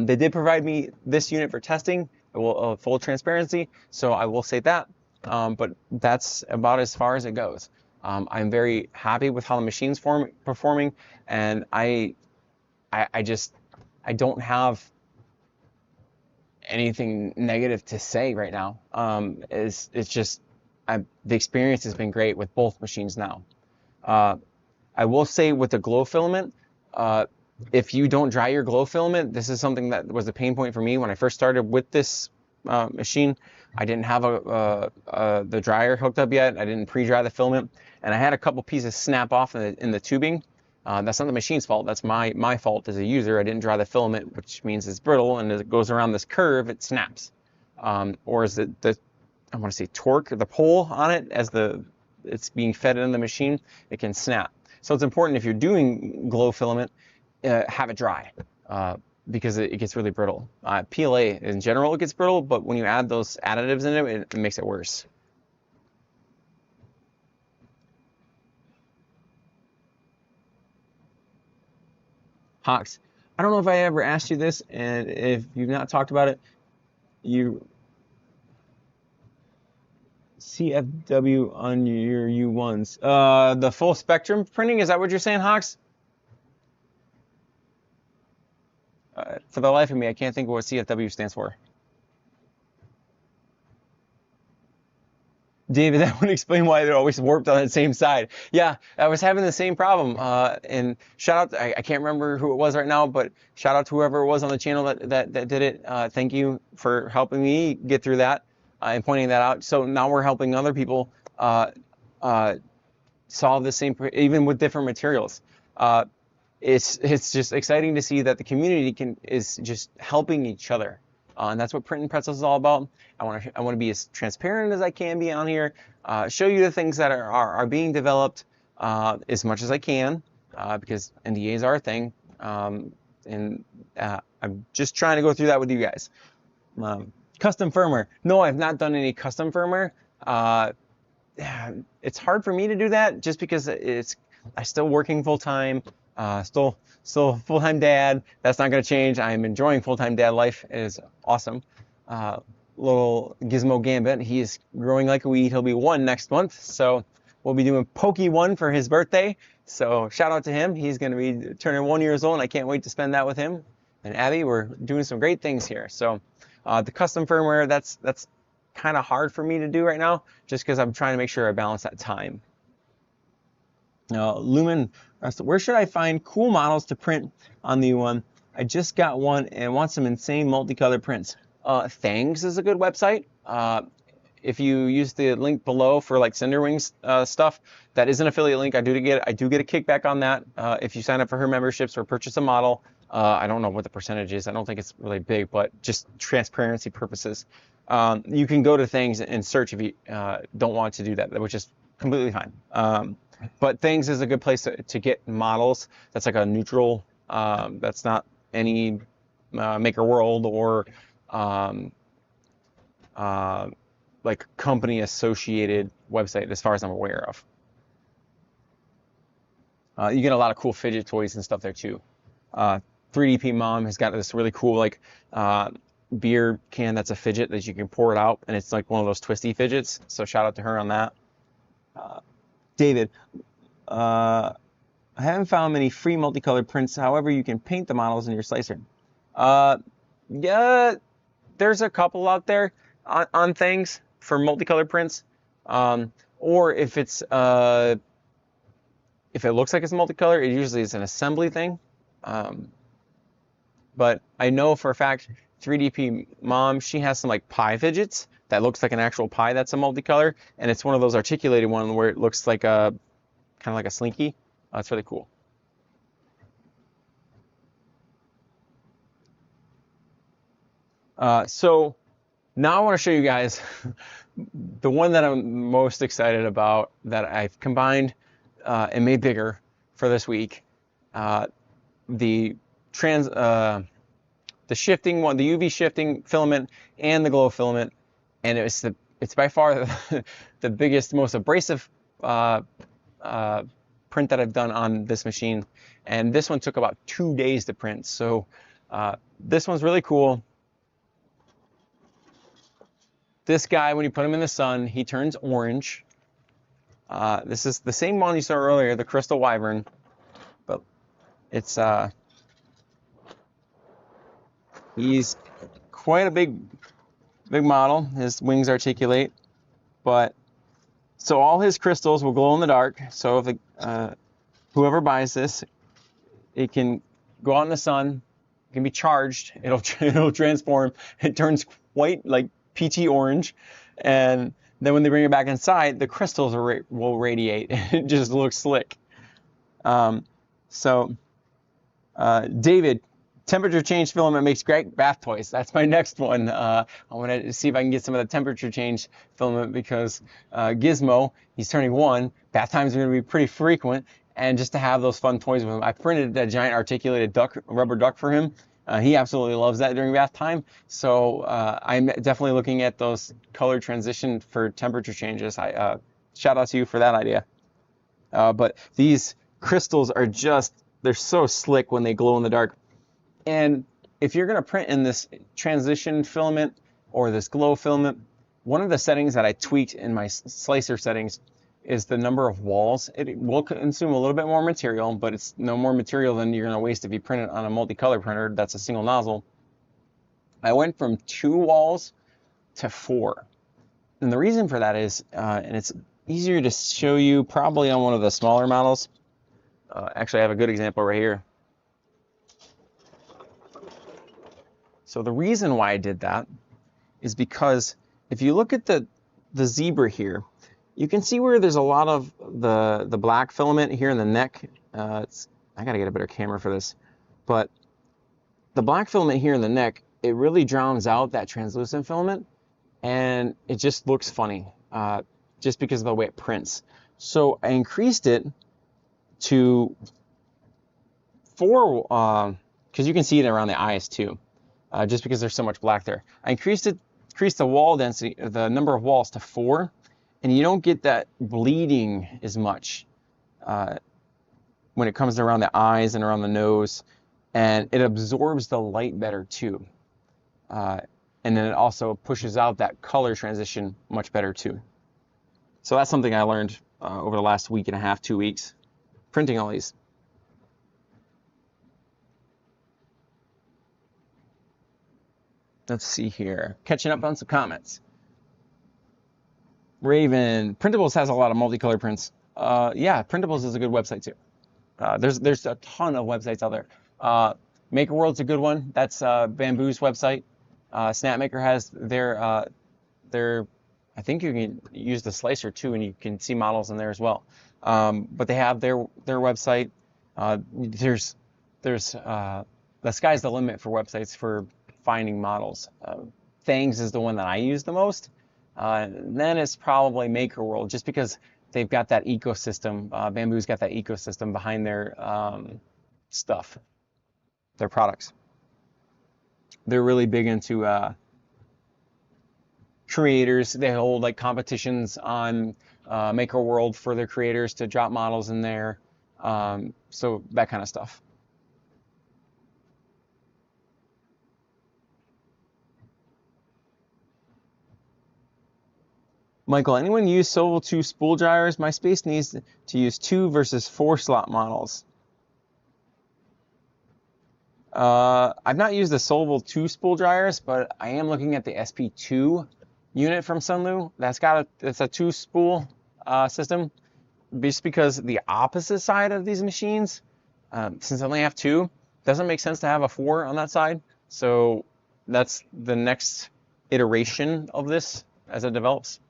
Speaker 1: They did provide me this unit for testing. Full transparency, so I will say that. But that's about as far as it goes. I'm very happy with how the machine's performing, and I don't have anything negative to say right now. It's just the experience has been great with both machines now. I will say with the glow filament, if you don't dry your glow filament, this is something that was a pain point for me when I first started with this machine. I didn't have the dryer hooked up yet. I didn't pre-dry the filament, and I had a couple pieces snap off in the tubing. That's not the machine's fault. That's my fault as a user. I didn't dry the filament, which means it's brittle, and as it goes around this curve, it snaps. Or is it I want to say torque, the pull on it as it's being fed in the machine, it can snap. So it's important if you're doing glow filament, have it dry, because it gets really brittle. PLA in general, it gets brittle, but when you add those additives in it makes it worse. Hawks, I don't know if I ever asked you this, and if you've not talked about it, you CFW on your U1s. The full spectrum printing, is that what you're saying, Hawks? For the life of me, I can't think of what CFW stands for. David, that would explain why they're always warped on the same side. Yeah, I was having the same problem. And shout out, I can't remember who it was right now, but shout out to whoever it was on the channel that did it. Thank you for helping me get through that and pointing that out. So now we're helping other people solve the same, even with different materials. It's just exciting to see that the community is just helping each other. And that's what Printing Pretzels is all about. I want to be as transparent as I can be on here, show you the things that are being developed as much as I can, because NDAs are a thing, and I'm just trying to go through that with you guys. Custom firmware. No, I've not done any custom firmware. It's hard for me to do that just because I'm still working full time. Still full-time dad. That's not going to change. I'm enjoying full-time dad life. It is awesome. Little Gizmo Gambit, he is growing like a weed. He'll be 1 next month, so we'll be doing Pokey 1 for his birthday. So shout out to him. He's going to be turning 1 year old, and I can't wait to spend that with him. And Abby, we're doing some great things here. So the custom firmware, that's kind of hard for me to do right now, just because I'm trying to make sure I balance that time. Lumen, where should I find cool models to print on the U1? I just got one and want some insane multicolored prints. Thangs is a good website. If you use the link below for like Cinderwing's stuff, that is an affiliate link. I do get a kickback on that if you sign up for her memberships or purchase a model. I don't know what the percentage is. I don't think it's really big, but just transparency purposes. You can go to Thangs and search if you don't want to do that, which is completely fine. But Things is a good place to get models. That's like a neutral, that's not any Maker World or like company associated website as far as I'm aware of. You get a lot of cool fidget toys and stuff there too. 3DP Mom has got this really cool like beer can that's a fidget that you can pour it out, and it's like one of those twisty fidgets. So shout out to her on that. David, I haven't found many free multicolored prints. However, you can paint the models in your slicer. Yeah, there's a couple out there on things for multicolored prints. Or if it looks like it's multicolor, it usually is an assembly thing. But I know for a fact 3DP Mom, she has some like pie fidgets that looks like an actual pie that's a multicolor, and it's one of those articulated ones where it looks like a kind of like a slinky. It's really cool. So now I want to show you guys the one that I'm most excited about that I've combined and made bigger for this week. The shifting one, the UV shifting filament and the glow filament, and it's by far the biggest, most abrasive print that I've done on this machine, and this one took about 2 days to print. So this one's really cool. This guy, when you put him in the sun, he turns orange. This is the same one you saw earlier, the Crystal Wyvern, but it's he's quite a big model. His wings articulate, but so all his crystals will glow in the dark. So if whoever buys this, it can go out in the sun, it can be charged, it'll transform. It turns quite like peachy orange, and then when they bring it back inside, the crystals will radiate. It just looks slick. David, temperature change filament makes great bath toys. That's my next one. I want to see if I can get some of the temperature change filament because Gizmo, he's turning 1. Bath times are going to be pretty frequent, and just to have those fun toys with him. I printed a giant articulated rubber duck for him. He absolutely loves that during bath time. So I'm definitely looking at those color transition for temperature changes. Shout out to you for that idea. But these crystals are they're so slick when they glow in the dark. And if you're going to print in this transition filament or this glow filament, one of the settings that I tweaked in my slicer settings is the number of walls. It will consume a little bit more material, but it's no more material than you're going to waste if you print it on a multicolor printer that's a single nozzle. I went from 2 walls to 4. And the reason for that is, and it's easier to show you probably on one of the smaller models. Actually, I have a good example right here. So the reason why I did that is because if you look at the zebra here, you can see where there's a lot of the black filament here in the neck. I gotta get a better camera for this, but the black filament here in the neck, it really drowns out that translucent filament, and it just looks funny, just because of the way it prints. So I increased it to 4, because you can see it around the eyes too, just because there's so much black there. I increased the wall density, the number of walls, to 4. And you don't get that bleeding as much when it comes around the eyes and around the nose, and it absorbs the light better too. And then it also pushes out that color transition much better too. So that's something I learned over the last week and a half, 2 weeks, printing all these. Let's see here, catching up on some comments. Raven, Printables has a lot of multicolor prints. Yeah, Printables is a good website too. There's a ton of websites out there. Maker World's a good one. That's Bamboo's website. Snapmaker has their I think you can use the slicer too, and you can see models in there as well. But they have their website. There's the sky's the limit for websites for finding models. Thangs is the one that I use the most. Then it's probably Maker World, just because they've got that ecosystem. Bamboo's got that ecosystem behind their stuff, their products. They're really big into creators. They hold like competitions on Maker World for their creators to drop models in there. So that kind of stuff. Michael, anyone use Swivel 2 spool dryers? My space needs to use 2 versus 4 slot models. I've not used the Swivel 2 spool dryers, but I am looking at the SP2 unit from Sunlu. It's a 2 spool system, just because the opposite side of these machines, since I only have 2, doesn't make sense to have a 4 on that side. So that's the next iteration of this as it develops.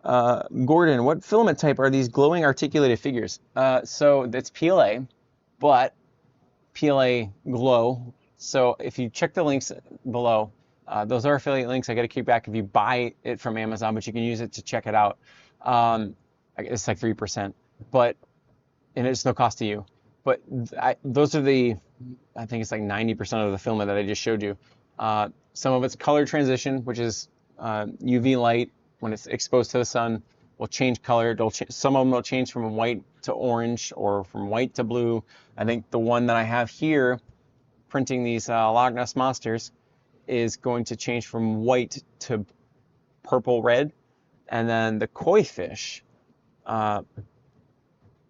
Speaker 1: Gordon, what filament type are these glowing articulated figures? So it's PLA, but PLA glow. So if you check the links below, those are affiliate links. I got to kick back if you buy it from Amazon, but you can use it to check it out. It's like 3%, and it's no cost to you. But those are I think it's like 90% of the filament that I just showed you. Some of it's color transition, which is UV light, when it's exposed to the sun, will change color. Some of them will change from white to orange or from white to blue. I think the one that I have here, printing these Loch Ness Monsters, is going to change from white to purple red. And then the koi fish, that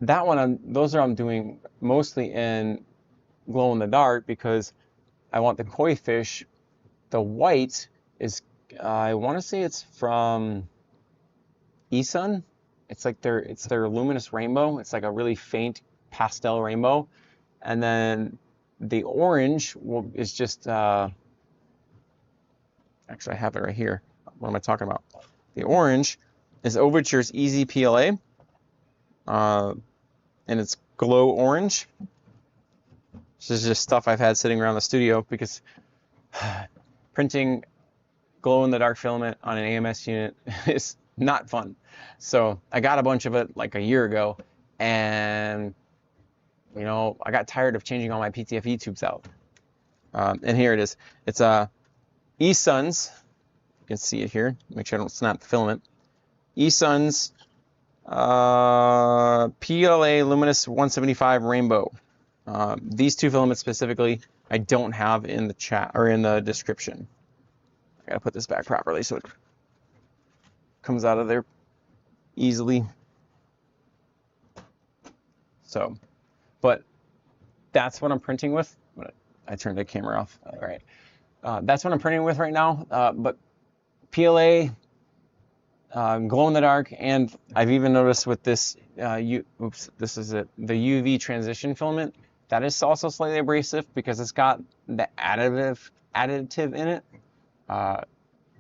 Speaker 1: one, I'm doing mostly in glow in the dark because I want the koi fish. The white is, I want to say it's from eSun. It's like their luminous rainbow. It's like a really faint pastel rainbow. And then the orange is just, actually I have it right here. What am I talking about? The orange is Overture's Easy PLA, and it's glow orange. This is just stuff I've had sitting around the studio because printing glow-in-the-dark filament on an AMS unit is not fun. So I got a bunch of it like a year ago, and you know, I got tired of changing all my PTFE tubes out. And here it is. It's eSun's. You can see it here. Make sure I don't snap the filament. eSun's PLA Luminous 175 Rainbow. These two filaments specifically, I don't have in the chat or in the description. I gotta put this back properly so it comes out of there easily. So, but that's what I'm printing with. I turned the camera off. All right. That's what I'm printing with right now. But PLA, glow in the dark, and I've even noticed with this, this is it, the UV transition filament, that is also slightly abrasive because it's got the additive in it.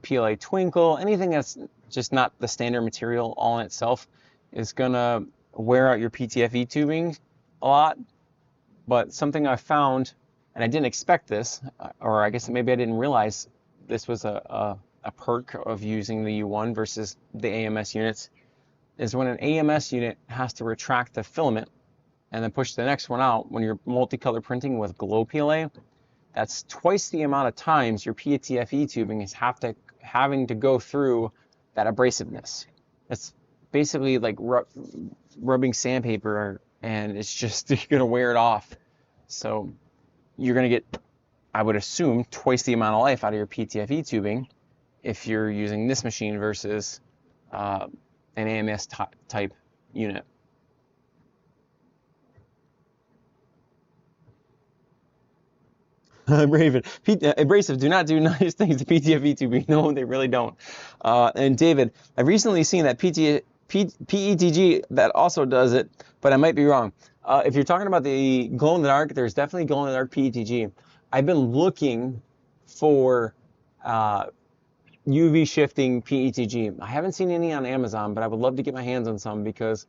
Speaker 1: PLA Twinkle, anything that's just not the standard material all in itself is gonna wear out your PTFE tubing a lot. But something I found, and I didn't expect this, or I guess maybe I didn't realize this was a perk of using the U1 versus the AMS units, is when an AMS unit has to retract the filament and then push the next one out when you're multicolor printing with glow PLA, that's twice the amount of times your PTFE tubing is having to go through that abrasiveness. It's basically like rubbing sandpaper, and it's just, you're gonna wear it off. So you're gonna get, I would assume, twice the amount of life out of your PTFE tubing if you're using this machine versus an AMS type unit. Raven, Abrasive do not do nice things to PTFE tubing. No, they really don't. And David, I've recently seen that PETG that also does it, but I might be wrong. If you're talking about the glow in the dark, there's definitely glow in the dark PETG. I've been looking for UV shifting PETG. I haven't seen any on Amazon, but I would love to get my hands on some because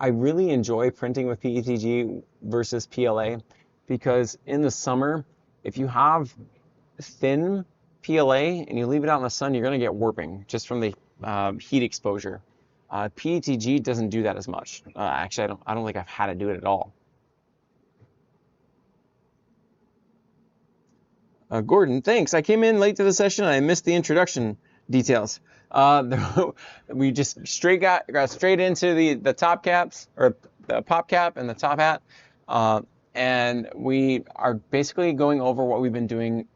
Speaker 1: I really enjoy printing with PETG versus PLA, because in the summer, if you have thin PLA and you leave it out in the sun, you're going to get warping just from the heat exposure. PETG doesn't do that as much. Actually, I don't think I've had to do it at all. Gordon, thanks. I came in late to the session and I missed the introduction details. We just got straight into the top caps, or the pop cap and the top hat. And we are basically going over what we've been doing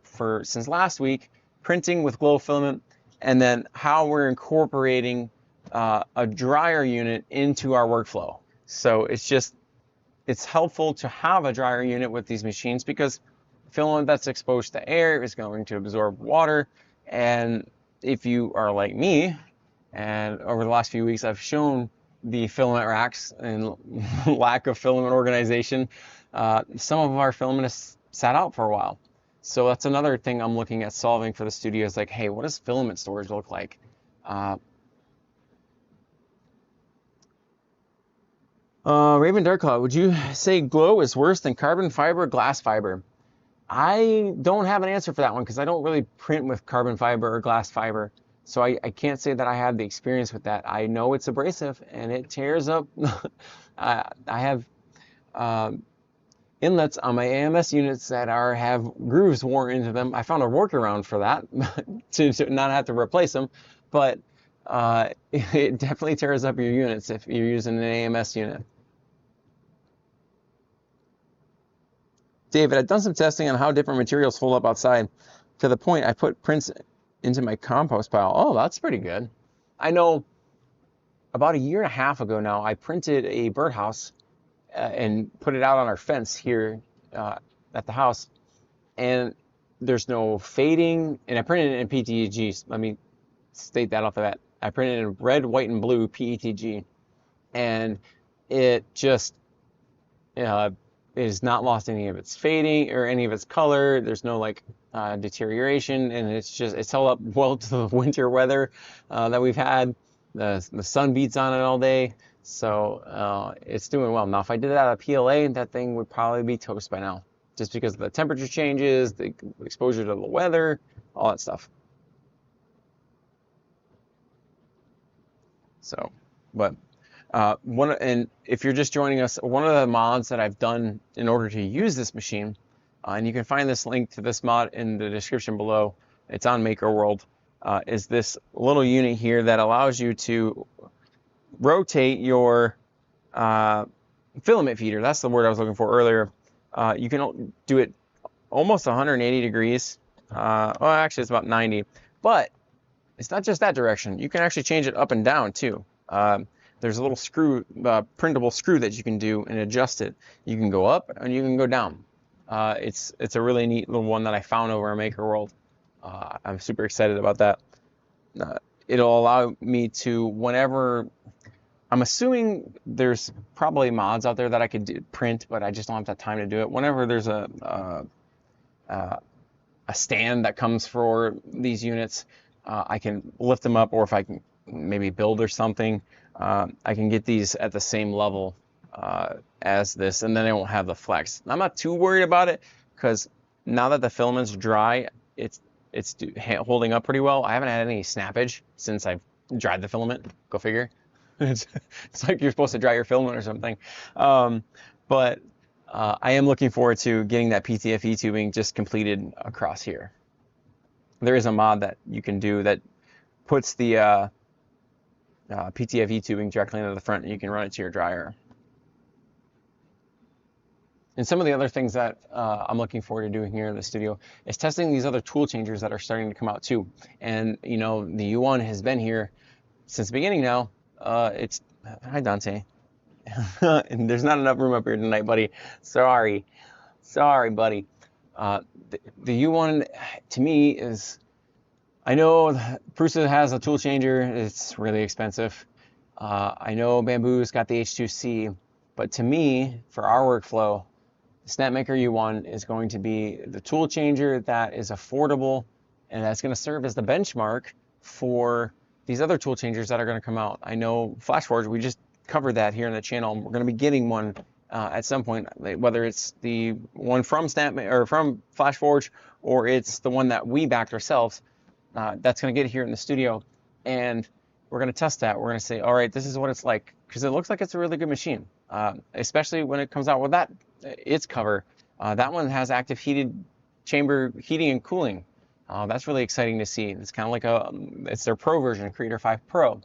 Speaker 1: since last week, printing with glow filament, and then how we're incorporating a dryer unit into our workflow. So it's helpful to have a dryer unit with these machines because filament that's exposed to air is going to absorb water. And if you are like me, and over the last few weeks I've shown the filament racks and lack of filament organization, some of our filament is sat out for a while. So that's another thing I'm looking at solving for the studio, is like, hey, what does filament storage look like? Raven Darkcloud, would you say glow is worse than carbon fiber or glass fiber? I don't have an answer for that one because I don't really print with carbon fiber or glass fiber. So I can't say that I have the experience with that. I know it's abrasive and it tears up. I have inlets on my AMS units that have grooves worn into them. I found a workaround for that to not have to replace them. But it definitely tears up your units if you're using an AMS unit. David, I've done some testing on how different materials hold up outside. To the point, I put prints into my compost pile. Oh, that's pretty good. I know about a year and a half ago now, I printed a birdhouse and put it out on our fence here at the house. And there's no fading. And I printed it in PETG. Let me state that off the bat. I printed it in red, white, and blue PETG. And it just it has not lost any of its fading or any of its color. There's no like deterioration, and it's held up well to the winter weather that we've had. The sun beats on it all day, so it's doing well. Now, if I did it out of PLA, that thing would probably be toast by now, just because of the temperature changes, the exposure to the weather, all that stuff. So, but and if you're just joining us, one of the mods that I've done in order to use this machine, and you can find this link to this mod in the description below, it's on Maker World, is this little unit here that allows you to rotate your filament feeder. That's the word I was looking for earlier. You can do it almost 180 degrees. Well, actually, it's about 90. But it's not just that direction. You can actually change it up and down, too. There's a little screw, printable screw that you can do and adjust it. You can go up and you can go down. It's a really neat little one that I found over in Maker World. I'm super excited about that. It'll allow me to, whenever, I'm assuming there's probably mods out there that I could print, but I just don't have that time to do it. Whenever there's a stand that comes for these units, I can lift them up, or if I can maybe build or something, I can get these at the same level as this, and then I won't have the flex. I'm not too worried about it, because now that the filament's dry, it's holding up pretty well. I haven't had any snappage since I've dried the filament. Go figure. It's like you're supposed to dry your filament or something. But I am looking forward to getting that PTFE tubing just completed across here. There is a mod that you can do that puts the PTFE tubing directly into the front, and you can run it to your dryer. And some of the other things that I'm looking forward to doing here in the studio is testing these other tool changers that are starting to come out too. And you know, the U1 has been here since the beginning now. Hi Dante. And there's not enough room up here tonight, buddy. Sorry, buddy. The U1 to me is, I know Prusa has a tool changer. It's really expensive. I know Bamboo's got the H2C, but to me, for our workflow, the Snapmaker U1 is going to be the tool changer that is affordable, and that's going to serve as the benchmark for these other tool changers that are going to come out. I know FlashForge, we just covered that here in the channel. We're going to be getting one at some point, whether it's the one from from FlashForge, or it's the one that we backed ourselves. That's going to get here in the studio, and we're going to test that. We're going to say, all right, this is what it's like, because it looks like it's a really good machine, especially when it comes out with its cover. That one has active heated chamber heating and cooling. That's really exciting to see. It's kind of like it's their Pro version, Creator 5 Pro.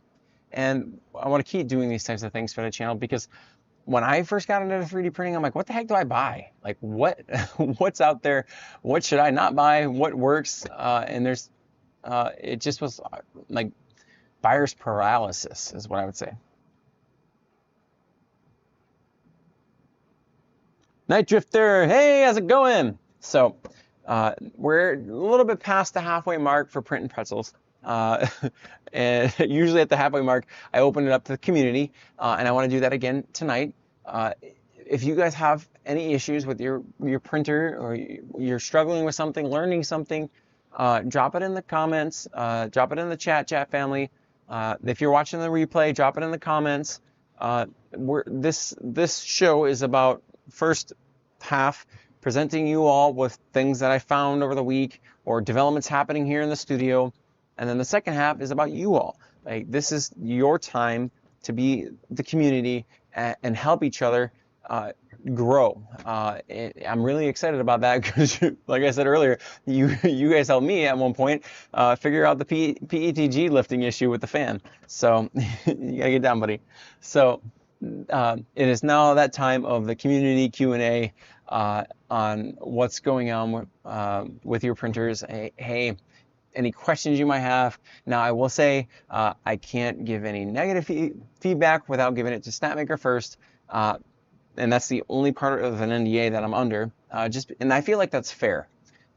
Speaker 1: And I want to keep doing these types of things for the channel, because when I first got into 3D printing, I'm like, what the heck do I buy? Like, what's out there? What should I not buy? What works? And it just was like buyer's paralysis is what I would say. Night Drifter, hey, how's it going? So we're a little bit past the halfway mark for printing pretzels. And usually at the halfway mark, I open it up to the community, and I want to do that again tonight. If you guys have any issues with your printer, or you're struggling with something, learning something, drop it in the comments, drop it in the chat family. If you're watching the replay, drop it in the comments. This show is about, first half, presenting you all with things that I found over the week or developments happening here in the studio. And then the second half is about you all. Like, this is your time to be the community and help each other grow. I'm really excited about that because, like I said earlier, you guys helped me at one point figure out the PETG lifting issue with the fan. So you gotta get down, buddy. So it is now that time of the community Q&A on what's going on with your printers. Hey, any questions you might have. Now, I will say I can't give any negative feedback without giving it to Snapmaker first. And that's the only part of an NDA that I'm under. And I feel like that's fair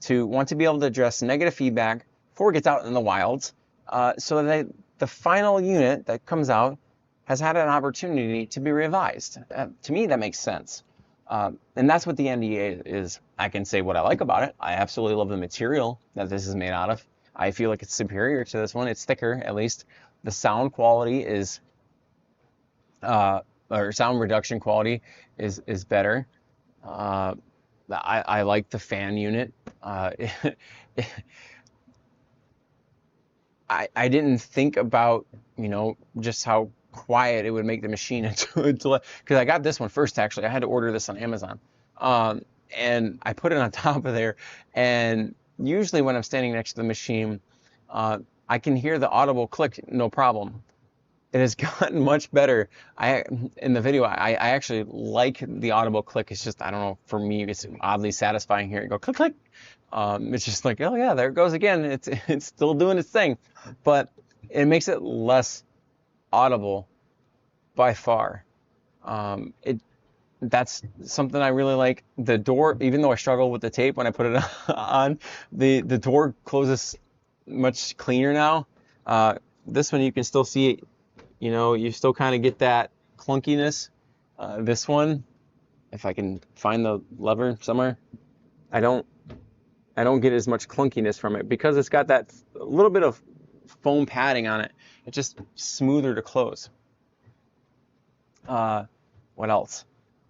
Speaker 1: to want to be able to address negative feedback before it gets out in the wild, so that the final unit that comes out has had an opportunity to be revised. To me, that makes sense. And that's what the NDA is. I can say what I like about it. I absolutely love the material that this is made out of. I feel like it's superior to this one. It's thicker, at least. The sound quality is, or sound reduction quality is better. I like the fan unit. I didn't think about, just how quiet it would make the machine because I got this one first, actually. I had to order this on Amazon. And I put it on top of there, and usually when I'm standing next to the machine, I can hear the audible click, no problem. It has gotten much better. In the video, I actually like the audible click. It's just, I don't know, for me, it's oddly satisfying hearing it go click, click. It's just like, oh yeah, there it goes again. It's still doing its thing, but it makes it less audible by far. That's something I really like. The door, even though I struggle with the tape when I put it on, the door closes much cleaner now. This one you can still see it, you still kind of get that clunkiness. This one, if I can find the lever somewhere, I don't get as much clunkiness from it because it's got that little bit of foam padding on it. It's just smoother to close. What else?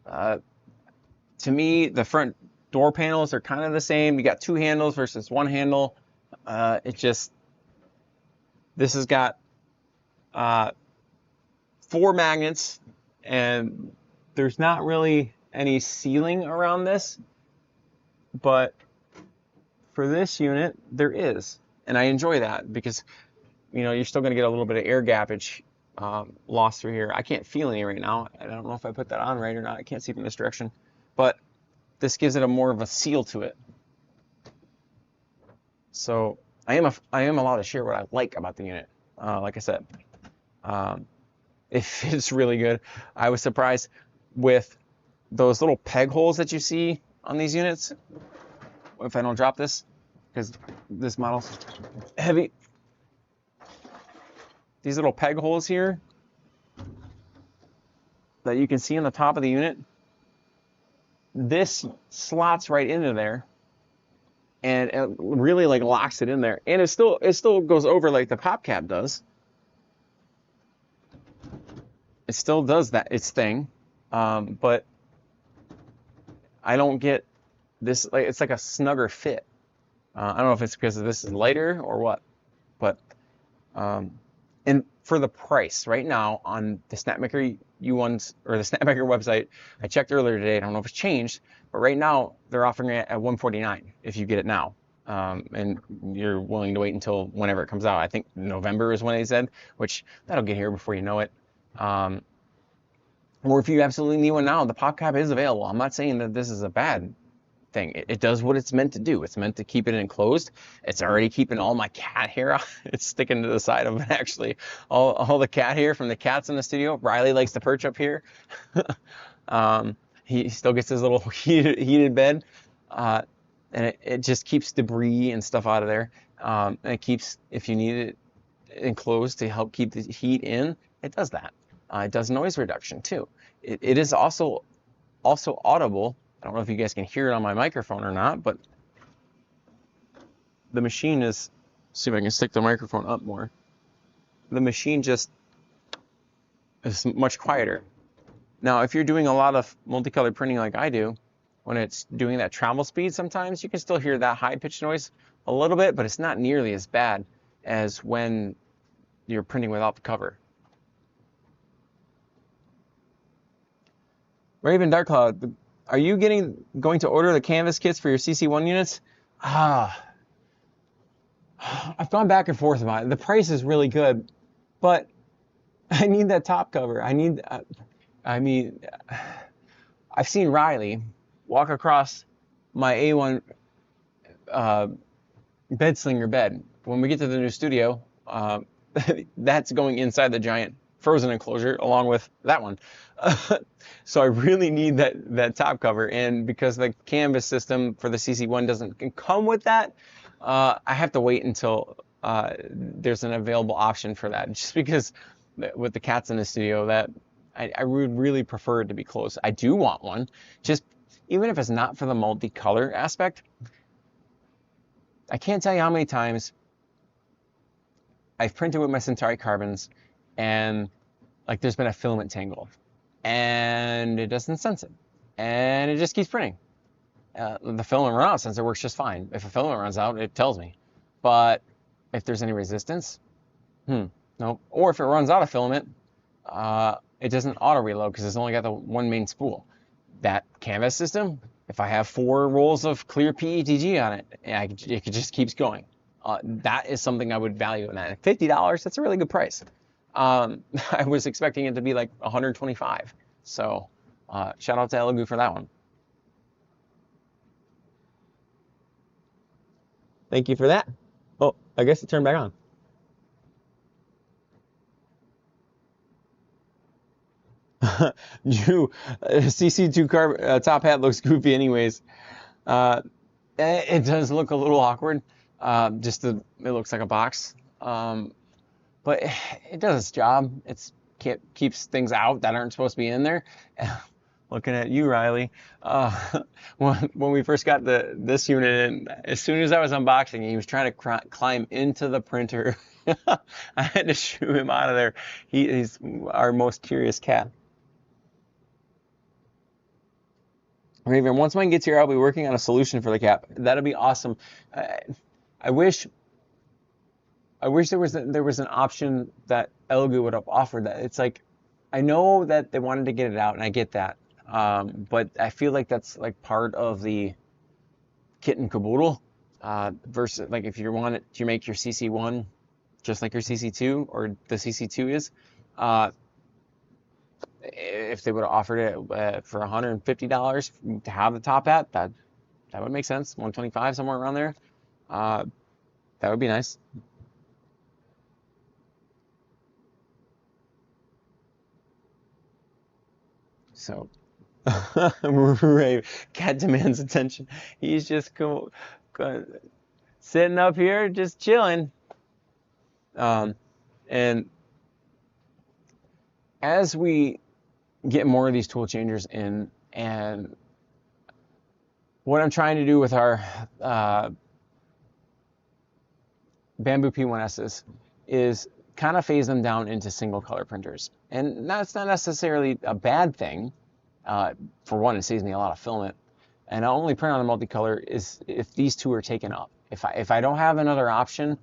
Speaker 1: To me, the front door panels are kind of the same. You got two handles versus one handle. This has got 4 magnets, and there's not really any sealing around this, but for this unit there is, and I enjoy that because you're still going to get a little bit of air gappage lost through here. I can't feel any right now. I don't know if I put that on right or not. I can't see from this direction, but this gives it a more of a seal to it. So I am allowed to share what I like about the unit. Like I said, it fits really good. I was surprised with those little peg holes that you see on these units. If I don't drop this, because this model's heavy. These little peg holes here that you can see on the top of the unit, this slots right into there, and it really like locks it in there, and it still goes over like the pop cap does. It still does that its thing, but I don't get this. Like, it's like a snugger fit. I don't know if it's because this is lighter or what, but and for the price right now on the Snapmaker U1s or the Snapmaker website, I checked earlier today. I don't know if it's changed, but right now they're offering it at $149 if you get it now, and you're willing to wait until whenever it comes out. I think November is when they said, which that'll get here before you know it. Or if you absolutely need one now, the pop cap is available. I'm not saying that this is a bad thing. It does what it's meant to do. It's meant to keep it enclosed. It's already keeping all my cat hair out. It's sticking to the side of it, actually. All the cat hair from the cats in the studio. Riley likes to perch up here. He still gets his little heated bed. And it just keeps debris and stuff out of there. And it keeps, if you need it enclosed to help keep the heat in, it does that. It does noise reduction too. It is also audible. I don't know if you guys can hear it on my microphone or not, but the machine is, see if I can stick the microphone up more. The machine just is much quieter. Now, if you're doing a lot of multicolored printing like I do, when it's doing that travel speed, sometimes you can still hear that high-pitched noise a little bit, but it's not nearly as bad as when you're printing without the cover. Raven Dark Cloud, are you going to order the canvas kits for your CC1 units? Ah, I've gone back and forth about it. The price is really good, but I need that top cover. I mean, I've seen Riley walk across my A1 bed slinger bed. When we get to the new studio, that's going inside the giant frozen enclosure along with that one. So I really need that top cover, and because the canvas system for the CC1 doesn't come with that, I have to wait until there's an available option for that. Just because with the cats in the studio, that I would really prefer it to be close. I do want one, just even if it's not for the multicolor aspect. I can't tell you how many times I've printed with my Centauri carbons and like there's been a filament tangle and it doesn't sense it and it just keeps printing. The filament run out sensor works just fine. If a filament runs out, it tells me. But if there's any resistance, no. Or if it runs out of filament, it doesn't auto reload because it's only got the one main spool. That canvas system, if I have 4 rolls of clear PETG on it, it just keeps going. That is something I would value in that. $50, that's a really good price. I was expecting it to be like $125. So shout out to Elegoo for that one. Thank you for that. Oh, I guess it turned back on. CC2 top hat looks goofy anyways. It does look a little awkward. It looks like a box. But it does its job. It keeps things out that aren't supposed to be in there. Looking at you, Riley. When we first got this unit in, as soon as I was unboxing, he was trying to climb into the printer. I had to shoo him out of there. He's our most curious cat. Raven, once mine gets here, I'll be working on a solution for the cap. That'll be awesome. I wish there was an option that Elegoo would have offered. That it's like, I know that they wanted to get it out, and I get that, but I feel like that's like part of the kit and caboodle. Versus like if you want it to make your CC1 just like your CC2 or the CC2 is. If they would have offered it for $150 to have the top hat, that would make sense. $125, somewhere around there. That would be nice. So, Ray, cat demands attention. He's just sitting up here, just chilling. And as we get more of these tool changers in, and what I'm trying to do with our bamboo P1Ss is kind of phase them down into single color printers. And that's not necessarily a bad thing. For one, it saves me a lot of filament. And I'll only print on the multicolor is if these two are taken up. If I don't have another option,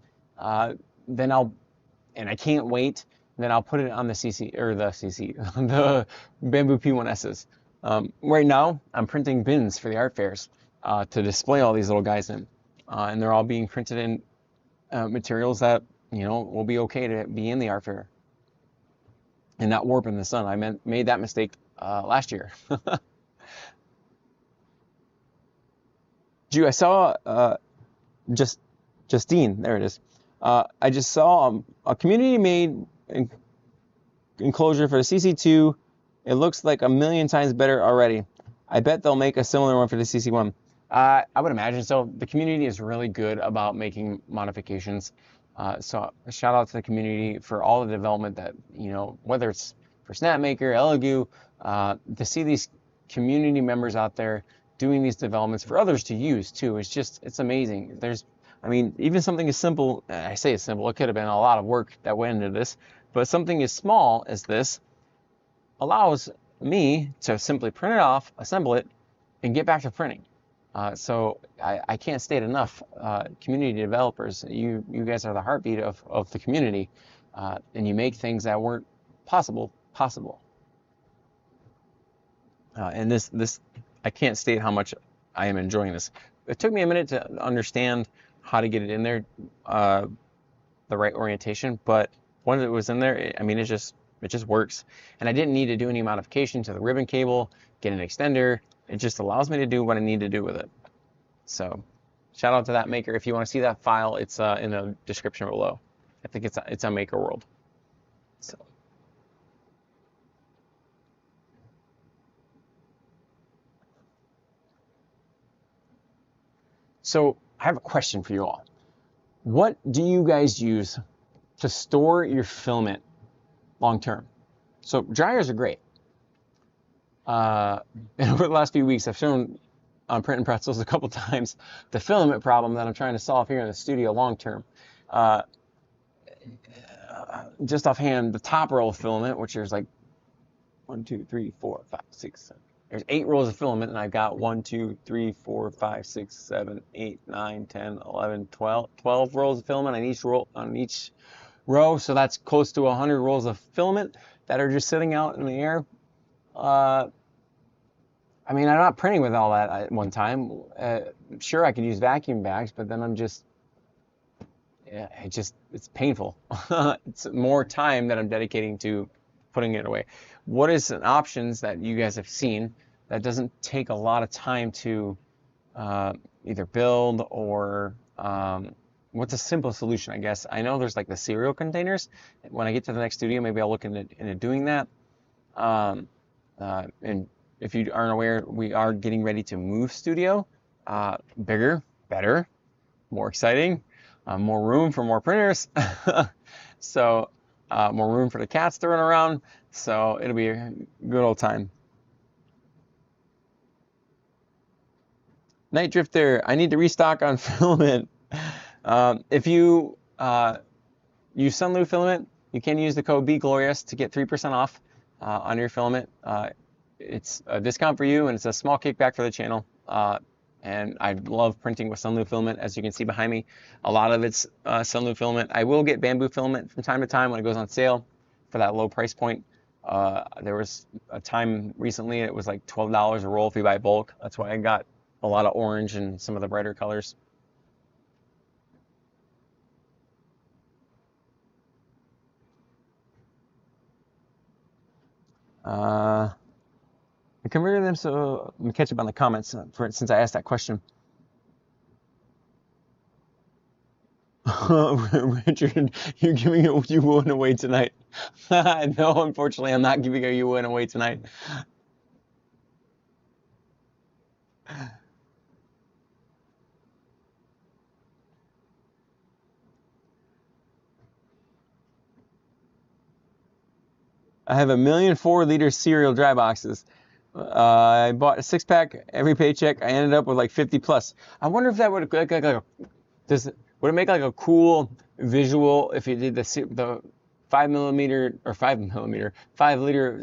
Speaker 1: then and I can't wait, then I'll put it on the the bamboo P1Ss. Right now, I'm printing bins for the art fairs to display all these little guys in. And they're all being printed in materials that, will be okay to be in the art fair and not warp in the sun. I made that mistake last year. I saw Justine, there it is. I just saw a community-made enclosure for the CC2. It looks like a million times better already. I bet they'll make a similar one for the CC1. I would imagine so. The community is really good about making modifications. So shout out to the community for all the development that, whether it's for Snapmaker, Elegoo, to see these community members out there doing these developments for others to use too. It's amazing. Even something as simple, I say it's simple, it could have been a lot of work that went into this, but something as small as this allows me to simply print it off, assemble it, and get back to printing. So I can't state enough, community developers, you guys are the heartbeat of the community, and you make things that weren't possible. And this, I can't state how much I am enjoying this. It took me a minute to understand how to get it in there, the right orientation, but once it was in there, I mean, it just works. And I didn't need to do any modification to the ribbon cable, get an extender. It just allows me to do what I need to do with it. So shout out to that maker. If you want to see that file, it's in the description below. I think it's on Maker World. So I have a question for you all. What do you guys use to store your filament long term? So dryers are great. And over the last few weeks, I've shown on Printing Pretzels a couple times the filament problem that I'm trying to solve here in the studio long term. Just offhand, the top roll of filament, which there's like 1, 2, 3, 4, 5, 6, 7. There's 8 rolls of filament, and I've got 1, 2, 3, 4, 5, 6, 7, 8, 9, 10, 11, 12 rolls of filament on each row. So that's close to 100 rolls of filament that are just sitting out in the air. I mean, I'm not printing with all that at one time. Sure, I could use vacuum bags, but then it's painful. It's more time that I'm dedicating to putting it away. What is an options that you guys have seen that doesn't take a lot of time to either build or what's a simple solution, I guess? I know there's like the cereal containers. When I get to the next studio, maybe I'll look into doing that. And if you aren't aware, we are getting ready to move studio. Bigger, better, more exciting, more room for more printers. So more room for the cats to run around. So it'll be a good old time. Night Drifter, I need to restock on filament. If you use Sunlu filament, you can use the code BGlorious to get 3% off on your filament. It's a discount for you, and it's a small kickback for the channel. And I love printing with Sunlu filament, as you can see behind me. A lot of it's Sunlu filament. I will get bamboo filament from time to time when it goes on sale for that low price point. There was a time recently it was like $12 a roll if you buy bulk. That's why I got a lot of orange and some of the brighter colors. I converted them, so let me catch up on the comments since I asked that question. Richard, you're giving a U1 away tonight. No, unfortunately, I'm not giving a U1 away tonight. I have 1,000,000 4-liter cereal dry boxes. I bought a 6-pack every paycheck. I ended up with like 50 plus. I wonder if that would would it make like a cool visual if you did the 5 liter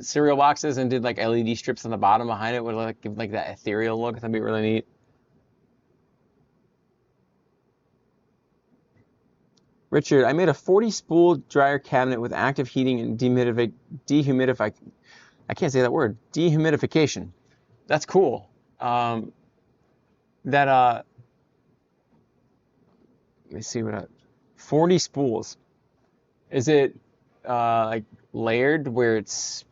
Speaker 1: cereal boxes and did like LED strips on the bottom behind it? Would like give like that ethereal look? That'd be really neat. Richard, I made a 40 spool dryer cabinet with active heating and dehumidify. I can't say that word. Dehumidification. That's cool. Let me see 40 spools. Is it like layered where it's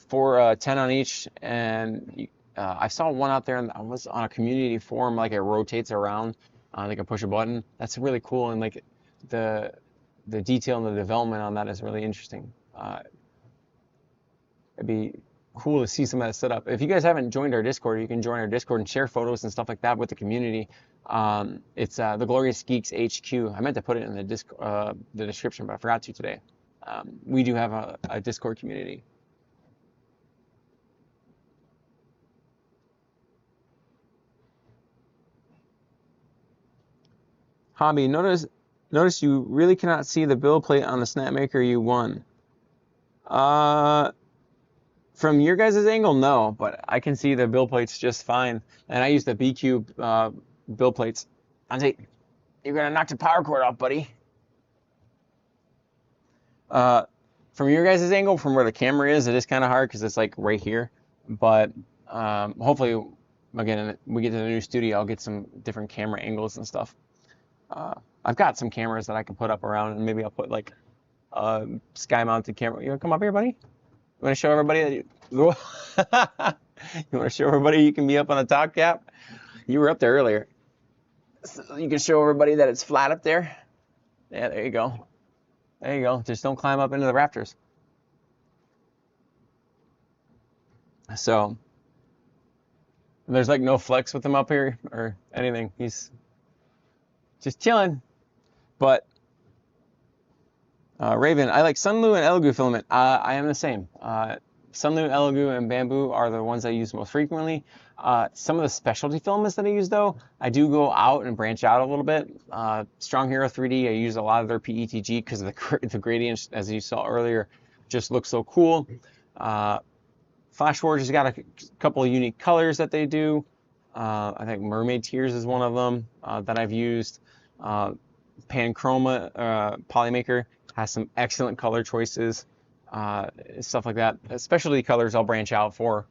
Speaker 1: 10 on each? And I saw one out there and I was on a community forum, like it rotates around. They can push a button. That's really cool, and like the detail and the development on that is really interesting. It'd be cool to see some of that set up. If you guys haven't joined our Discord, you can join our Discord and share photos and stuff like that with the community. It's the Glorious Geeks HQ. I meant to put it in the description, but I forgot to today. We do have a Discord community. Hobby, notice you really cannot see the build plate on the Snapmaker U1. From your guys' angle, no, but I can see the build plates just fine. And I use the BIQU build plates. Andre, you're gonna knock the power cord off, buddy. From your guys' angle, from where the camera is, it is kind of hard because it's like right here. But Hopefully, again, we get to the new studio, I'll get some different camera angles and stuff. I've got some cameras that I can put up around, and maybe I'll put like a sky-mounted camera. You want to come up here, buddy? You want to show everybody that you want to show everybody you can be up on the top cap? You were up there earlier. So you can show everybody that it's flat up there. Yeah, there you go. There you go. Just don't climb up into the rafters. So there's like no flex with him up here or anything. He's just chilling. But Raven, I like Sunlu and Elegoo filament. I am the same. Sunlu, Elegoo, and bamboo are the ones I use most frequently. Some of the specialty filaments that I use, though, I do go out and branch out a little bit. Strong Hero 3D, I use a lot of their PETG because the gradients, as you saw earlier, just look so cool. Flashforge has got a couple of unique colors that they do. I think Mermaid Tears is one of them that I've used. Panchroma Polymaker has some excellent color choices, stuff like that. Specialty colors I'll branch out for,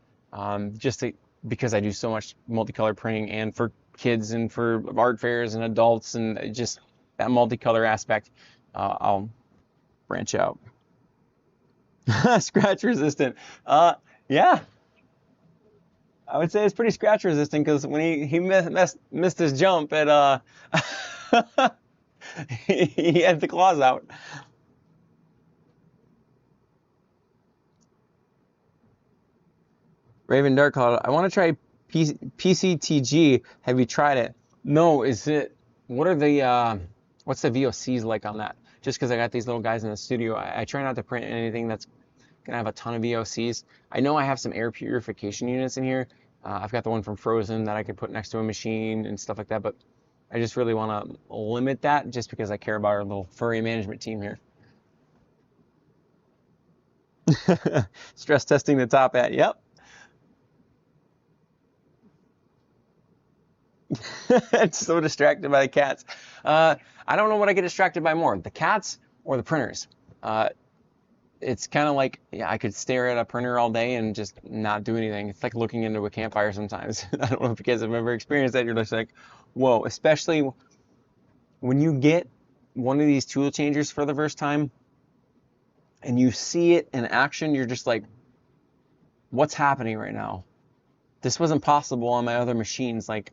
Speaker 1: because I do so much multicolor printing, and for kids and for art fairs and adults, and just that multicolor aspect, I'll branch out. Scratch resistant. Yeah, I would say it's pretty scratch resistant because when he missed his jump at he had the claws out. Raven Dark Cloud, I want to try PCTG. Have you tried it? No, is it, what are the, what's the VOCs like on that? Just because I got these little guys in the studio, I try not to print anything that's going to have a ton of VOCs. I know I have some air purification units in here. I've got the one from Frozen that I could put next to a machine and stuff like that, but I just really want to limit that just because I care about our little furry management team here. Stress testing the top hat, yep. It's so distracted by the cats. I don't know what I get distracted by more, the cats or the printers. It's kind of like, yeah, I could stare at a printer all day and just not do anything. It's like looking into a campfire sometimes. I don't know if you guys have ever experienced that. You're just like, whoa, especially when you get one of these tool changers for the first time and you see it in action, you're just like, what's happening right now? This wasn't possible on my other machines. Like,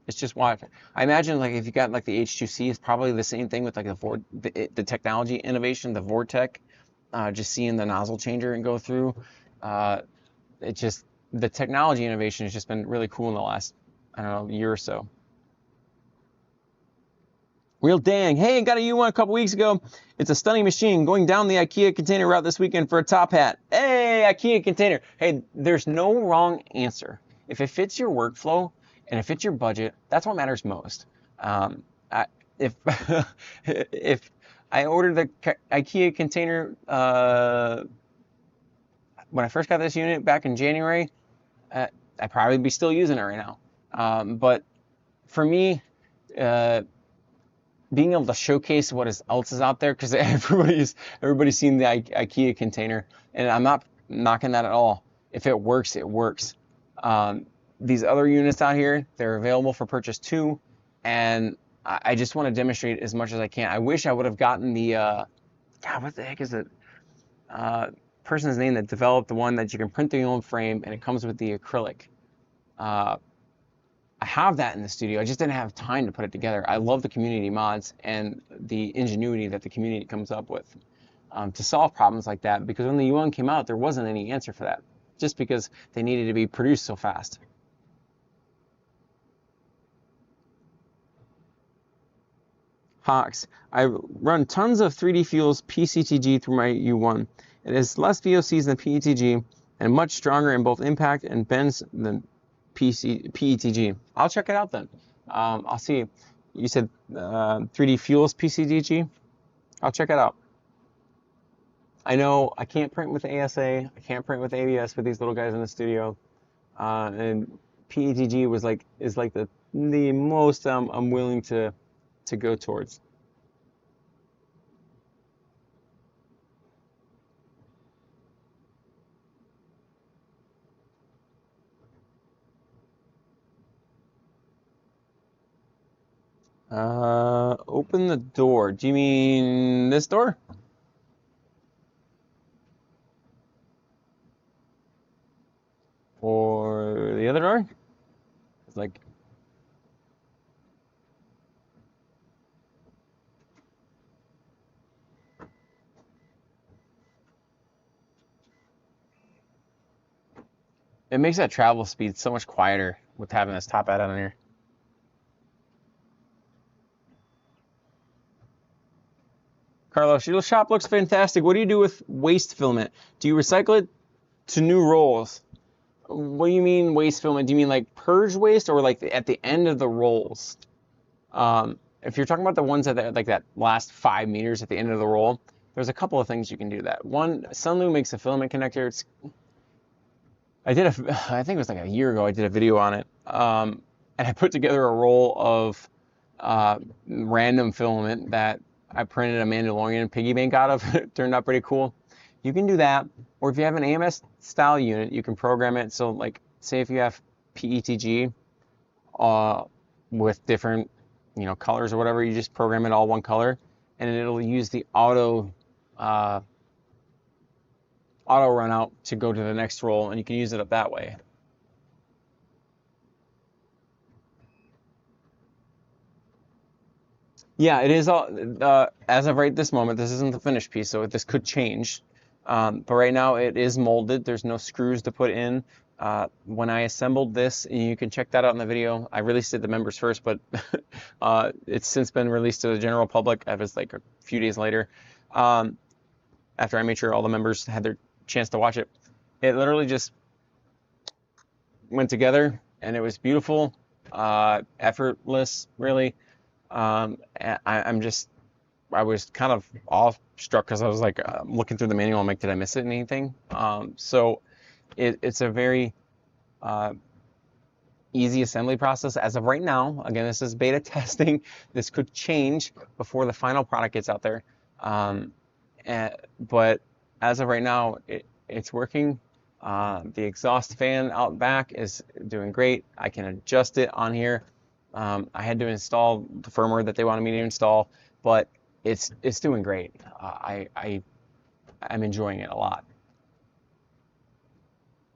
Speaker 1: it's just what I imagine. Like, if you got like the H2C, it's probably the same thing with like the technology innovation, the Vortec. Just seeing the nozzle changer and go through, it just, the technology innovation has just been really cool in the last, I don't know, year or so. Real dang, hey, got a U1 a couple weeks ago. It's a stunning machine. Going down the IKEA container route this weekend for a top hat. Hey, IKEA container. Hey, there's no wrong answer. If it fits your workflow and it fits your budget, that's what matters most. If if I ordered the IKEA container when I first got this unit back in January, I'd probably be still using it right now. But for me, being able to showcase what else is out there, because everybody's seen the IKEA container, and I'm not knocking that at all. If it works, it works. These other units out here, they're available for purchase too, and I just want to demonstrate as much as I can. I wish I would have gotten the, God, what the heck is it? Person's name that developed the one that you can print the old frame and it comes with the acrylic. I have that in the studio. I just didn't have time to put it together. I love the community mods and the ingenuity that the community comes up with to solve problems like that, because when the U1 came out, there wasn't any answer for that, just because they needed to be produced so fast. Hawks, I run tons of 3D Fuels PCTG through my U1. It has less VOCs than PETG and much stronger in both impact and bends than PETG. I'll check it out then. I'll see. You said 3D Fuels PCTG? I'll check it out. I know I can't print with ASA. I can't print with ABS with these little guys in the studio. And PETG is like the most I'm willing to go towards. Open the door. Do you mean this door? Or the other door? It's like, it makes that travel speed so much quieter with having this top hat on here. Carlos, your shop looks fantastic. What do you do with waste filament? Do you recycle it to new rolls? What do you mean waste filament? Do you mean like purge waste or like at the end of the rolls? If you're talking about the ones that like that last 5 meters at the end of the roll, there's a couple of things you can do that. One, Sunlu makes a filament connector. I think it was like a year ago, I did a video on it. And I put together a roll of random filament that I printed a Mandalorian piggy bank out of. It turned out pretty cool. You can do that, or if you have an AMS style unit, you can program it. So like, say if you have PETG with different, colors or whatever, you just program it all one color, and it'll use the auto run out to go to the next roll, and you can use it up that way. Yeah, it is all, as of right this moment, this isn't the finished piece, so this could change. But right now it is molded. There's no screws to put in. When I assembled this, and you can check that out in the video. I released it to the members first, but it's since been released to the general public. It was like a few days later, after I made sure all the members had their chance to watch it. It literally just went together, and it was beautiful, effortless, really. I was kind of awestruck because I was like looking through the manual. I'm like, did I miss anything? So it's a very easy assembly process as of right now. Again, this is beta testing. This could change before the final product gets out there. But as of right now, it's working. The exhaust fan out back is doing great. I can adjust it on here. I had to install the firmware that they wanted me to install, but it's doing great. I'm enjoying it a lot.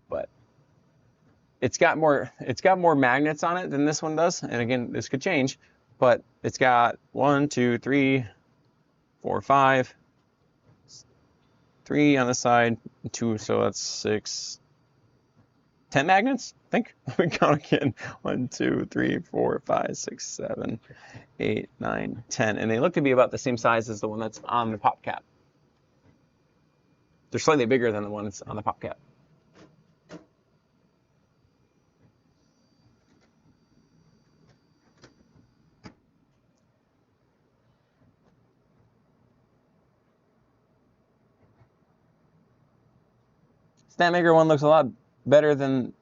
Speaker 1: But it's got more magnets on it than this one does. And again, this could change, but it's got 1, 2, 3, 4, 5, 3 on the side, 2, so that's 6, 10 magnets, I think. Let me count again. 1, 2, 3, 4, 5, 6, 7, 8, 9, 10. And they look to be about the same size as the one that's on the pop cap. They're slightly bigger than the one that's on the pop cap. Snapmaker 1 looks a lot better, to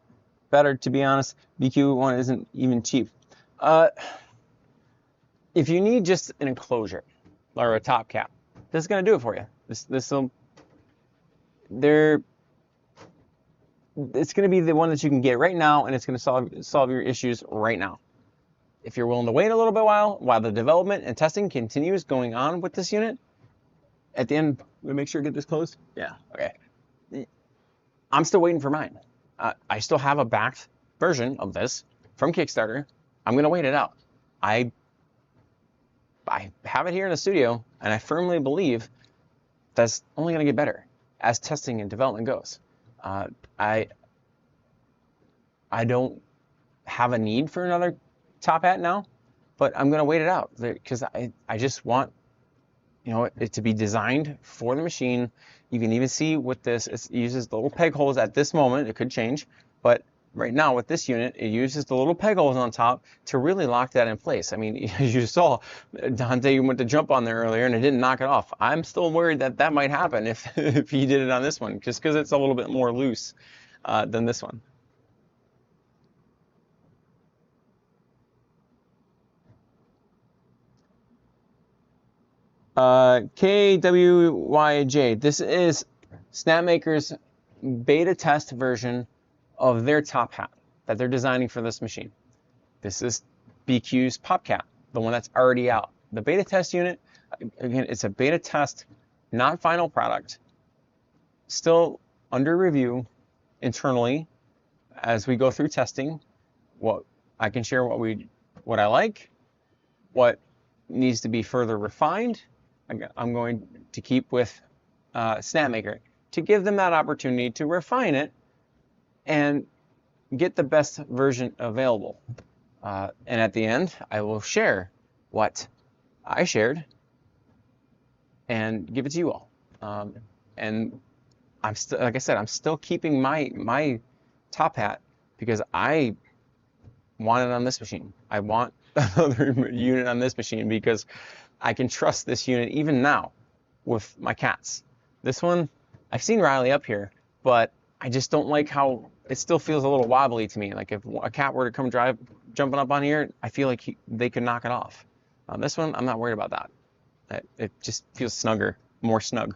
Speaker 1: be honest. BIQU 1 isn't even cheap. If you need just an enclosure or a top cap, this is going to do it for you. It's going to be the one that you can get right now, and it's going to solve your issues right now. If you're willing to wait a little bit while the development and testing continues going on with this unit, at the end, we make sure to get this closed. Yeah, okay. I'm still waiting for mine. I still have a backed version of this from Kickstarter. I'm going to wait it out. I have it here in the studio, and I firmly believe that's only going to get better as testing and development goes. I don't have a need for another top hat now, but I'm going to wait it out because I just want it to be designed for the machine. You can even see with this, it uses the little peg holes at this moment. It could change, but right now with this unit, it uses the little peg holes on top to really lock that in place. I mean, as you saw, Dante went to jump on there earlier and it didn't knock it off. I'm still worried that might happen if he did it on this one, just because it's a little bit more loose than this one. KWYJ, this is Snapmaker's beta test version of their top hat that they're designing for this machine. This is BIQU's Pop Cap. the one that's already out. The beta test unit, again, it's a beta test, not final product, still under review internally as we go through testing. What I can share what I like, what needs to be further refined. I'm going to keep with Snapmaker to give them that opportunity to refine it and get the best version available. And at the end, I will share what I shared and give it to you all. And I'm still, like I said, I'm still keeping my top hat because I want it on this machine. I want another unit on this machine because I can trust this unit even now with my cats. This one, I've seen Riley up here, but I just don't like how it still feels a little wobbly to me. Like if a cat were to come jumping up on here, I feel like they could knock it off. This one, I'm not worried about that. It just feels snugger, more snug.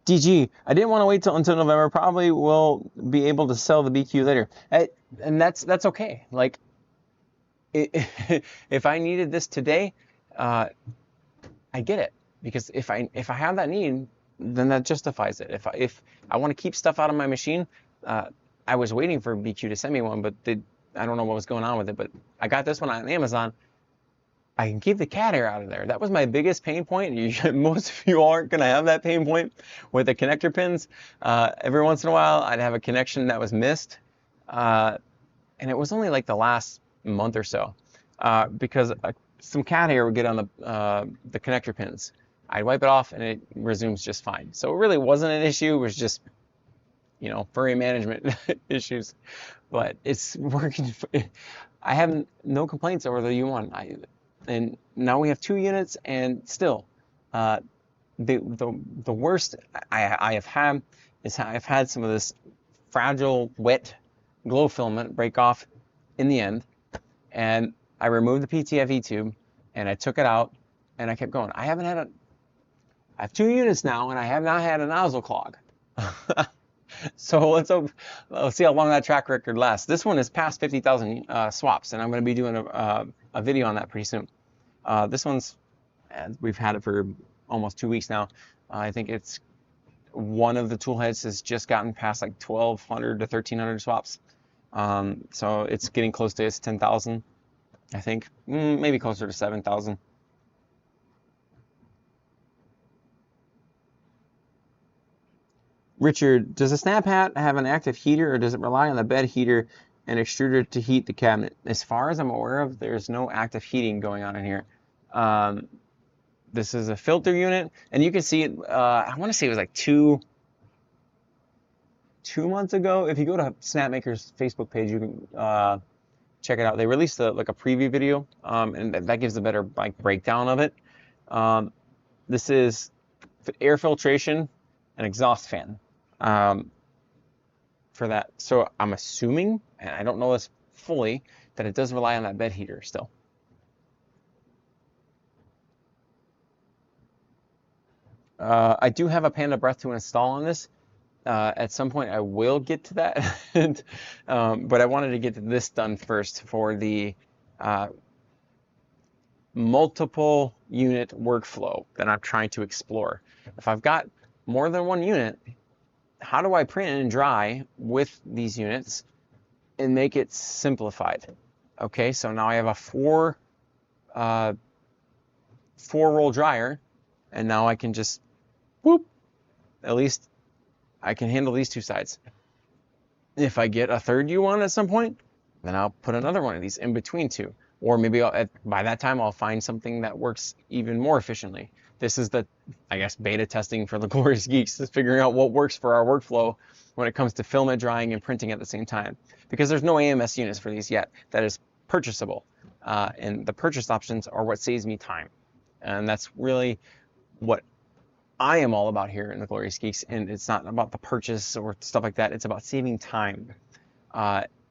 Speaker 1: DG, I didn't want to wait until November. Probably will be able to sell the BIQU later, and that's okay. Like, if I needed this today, I get it, because if I have that need, then that justifies it. If I want to keep stuff out of my machine, I was waiting for BIQU to send me one, but I don't know what was going on with it. But I got this one on Amazon. I can keep the cat hair out of there. That was my biggest pain point. Most of you aren't going to have that pain point with the connector pins. Every once in a while, I'd have a connection that was missed. And it was only like the last month or so because some cat hair would get on the connector pins. I'd wipe it off and it resumes just fine. So it really wasn't an issue. It was just, you know, furry management issues. But it's working. I have no complaints over the U1. And now we have 2 units, and still, the worst I have had is I've had some of this fragile, wet glow filament break off in the end, and I removed the PTFE tube, and I took it out, and I kept going. I have 2 units now, and I have not had a nozzle clog. So let's see how long that track record lasts. This one is past 50,000 swaps, and I'm going to be doing a video on that pretty soon. This one's, we've had it for almost 2 weeks now. I think it's one of the tool heads has just gotten past like 1,200 to 1,300 swaps. So it's getting close to its 10,000, I think, maybe closer to 7,000. Richard, does a snap hat have an active heater, or does it rely on the bed heater and extruder to heat the cabinet? As far as I'm aware of, there's no active heating going on in here. This is a filter unit, and you can see it. I want to say it was like two months ago. If you go to Snapmaker's Facebook page, you can check it out. They released like a preview video, and that gives a better breakdown of it. This is air filtration and exhaust fan. For that. So I'm assuming, and I don't know this fully, that it does rely on that bed heater still. I do have a Panda breath to install on this. At some point I will get to that, but I wanted to get this done first for the multiple unit workflow that I'm trying to explore. If I've got more than one unit, how do I print and dry with these units and make it simplified? Okay, so now I have a four roll dryer, and now I can just whoop. At least I can handle these 2 sides. If I get a third U1 at some point, then I'll put another one of these in between 2, or maybe by that time I'll find something that works even more efficiently. This is the, I guess, beta testing for the Glorious Geeks, is figuring out what works for our workflow when it comes to filament drying and printing at the same time. Because there's no AMS units for these yet that is purchasable. And the purchase options are what saves me time. And that's really what I am all about here in the Glorious Geeks. And it's not about the purchase or stuff like that. It's about saving time.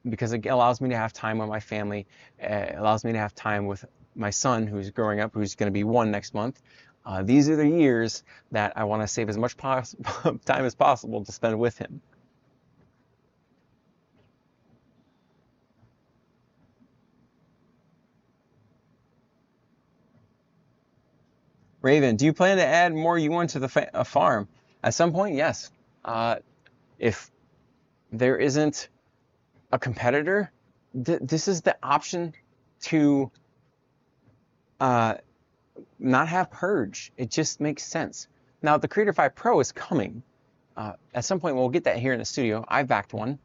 Speaker 1: Because it allows me to have time with my family. It allows me to have time with my son, who's growing up, who's going to be 1 next month. These are the years that I want to save as much time as possible to spend with him. Raven, do you plan to add more U1 to the farm? At some point, yes. If there isn't a competitor, this is the option to not have purge. It just makes sense. Now, the Creator 5 Pro is coming. At some point, we'll get that here in the studio. I've backed one.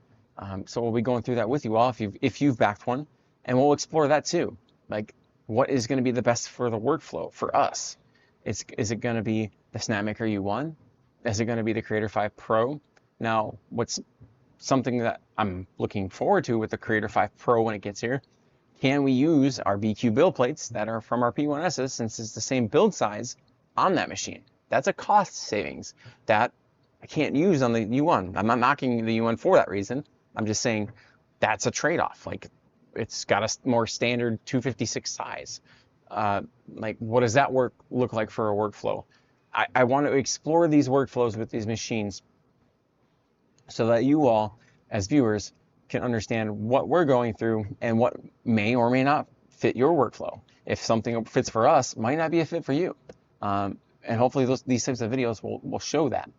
Speaker 1: So we'll be going through that with you all if you've backed one. And we'll explore that too. Like, what is going to be the best for the workflow for us? Is it going to be the Snapmaker U1? Is it going to be the Creator 5 Pro? Now, what's something that I'm looking forward to with the Creator 5 Pro when it gets here, can we use our BIQU build plates that are from our P1Ss, since it's the same build size, on that machine? That's a cost savings that I can't use on the U1. I'm not knocking the U1 for that reason. I'm just saying that's a trade-off. Like, it's got a more standard 256 size. Like, what does that look like for a workflow? I want to explore these workflows with these machines so that you all, as viewers, can understand what we're going through and what may or may not fit your workflow. If something fits for us, might not be a fit for you. And hopefully these types of videos will show that.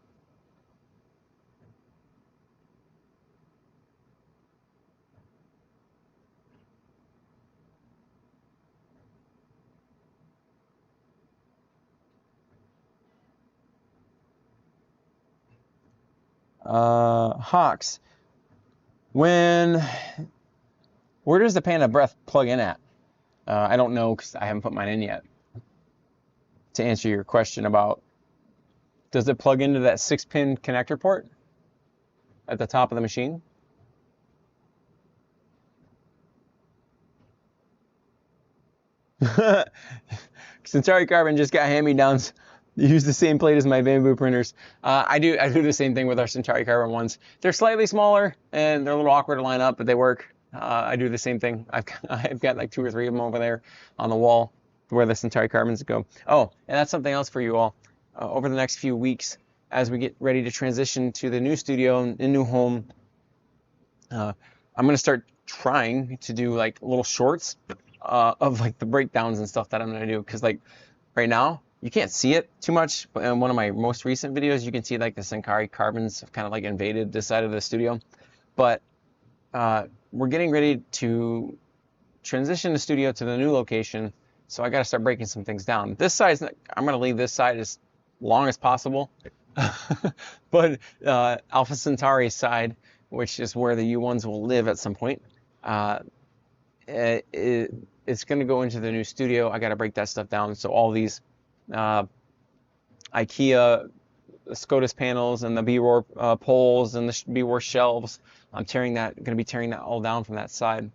Speaker 1: Hawks, where does the Panda Breath plug in at? I don't know because I haven't put mine in yet. To answer your question about, does it plug into that 6-pin connector port at the top of the machine? Centauri Carbon just got hand-me-downs. Use the same plate as my bamboo printers. I do the same thing with our Centauri Carbon ones. They're slightly smaller and they're a little awkward to line up, but they work. I do the same thing. I've got like 2 or 3 of them over there on the wall where the Centauri Carbons go. Oh, and that's something else for you all. Over the next few weeks, as we get ready to transition to the new studio and new home, I'm gonna start trying to do like little shorts of like the breakdowns and stuff that I'm gonna do, because like right now you can't see it too much, but in one of my most recent videos you can see like the Centauri Carbons have kind of like invaded this side of the studio. But we're getting ready to transition the studio to the new location, so I got to start breaking some things down. This side, I'm going to leave this side as long as possible, but Alpha Centauri's side, which is where the U1s will live at some point, it's going to go into the new studio. I got to break that stuff down. So all these IKEA SCOTUS panels and the B-Roar poles and the B-Roar shelves, I'm going to be tearing that all down from that side.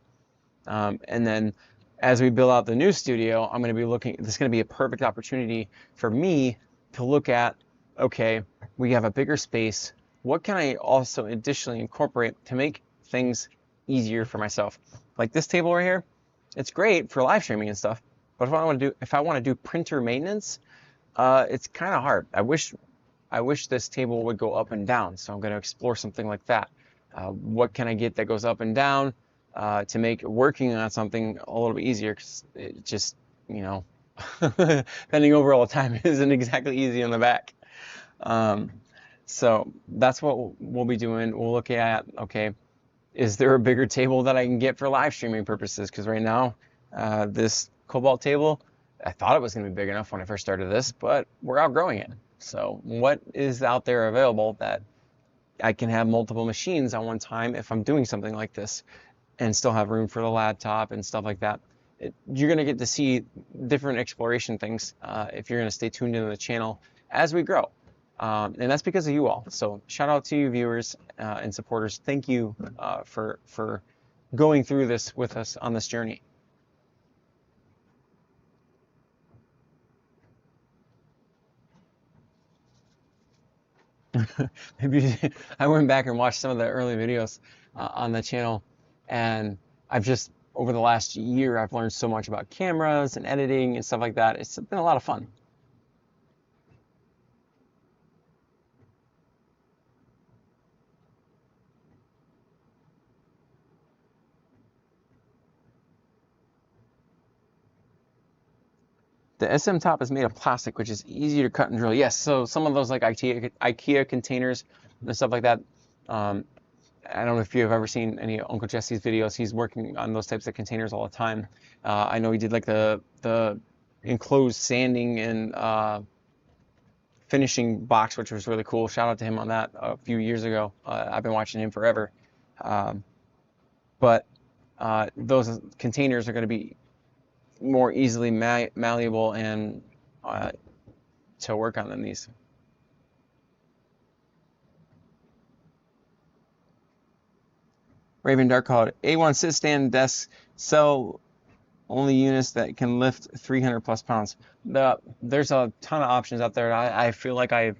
Speaker 1: And then as we build out the new studio, I'm going to be this is going to be a perfect opportunity for me to look at, okay, we have a bigger space. What can I also additionally incorporate to make things easier for myself? Like this table right here, it's great for live streaming and stuff, but if I want to do printer maintenance, it's kind of hard. I wish this table would go up and down, so I'm going to explore something like that. What can I get that goes up and down to make working on something a little bit easier? Because it just, you know, bending over all the time isn't exactly easy on the back. So that's what we'll be doing. We'll look at, okay, is there a bigger table that I can get for live streaming purposes? Because right now, this Cobalt table, I thought it was going to be big enough when I first started this, but we're outgrowing it. So what is out there available that I can have multiple machines on one time if I'm doing something like this and still have room for the laptop and stuff like that? You're going to get to see different exploration things if you're going to stay tuned into the channel as we grow. And that's because of you all. So shout out to you viewers and supporters. Thank you for going through this with us on this journey. Maybe I went back and watched some of the early videos on the channel, and over the last year, I've learned so much about cameras and editing and stuff like that. It's been a lot of fun. The SM top is made of plastic, which is easier to cut and drill. Yes, so some of those like IKEA containers and stuff like that. I don't know if you've ever seen any Uncle Jesse's videos. He's working on those types of containers all the time. I know he did like the enclosed sanding and finishing box, which was really cool. Shout out to him on that a few years ago. I've been watching him forever. But those containers are going to be more easily malleable and to work on than these. Raven Dark called A1 sit stand desk sell only units that can lift 300 plus pounds. There's a ton of options out there. I feel like I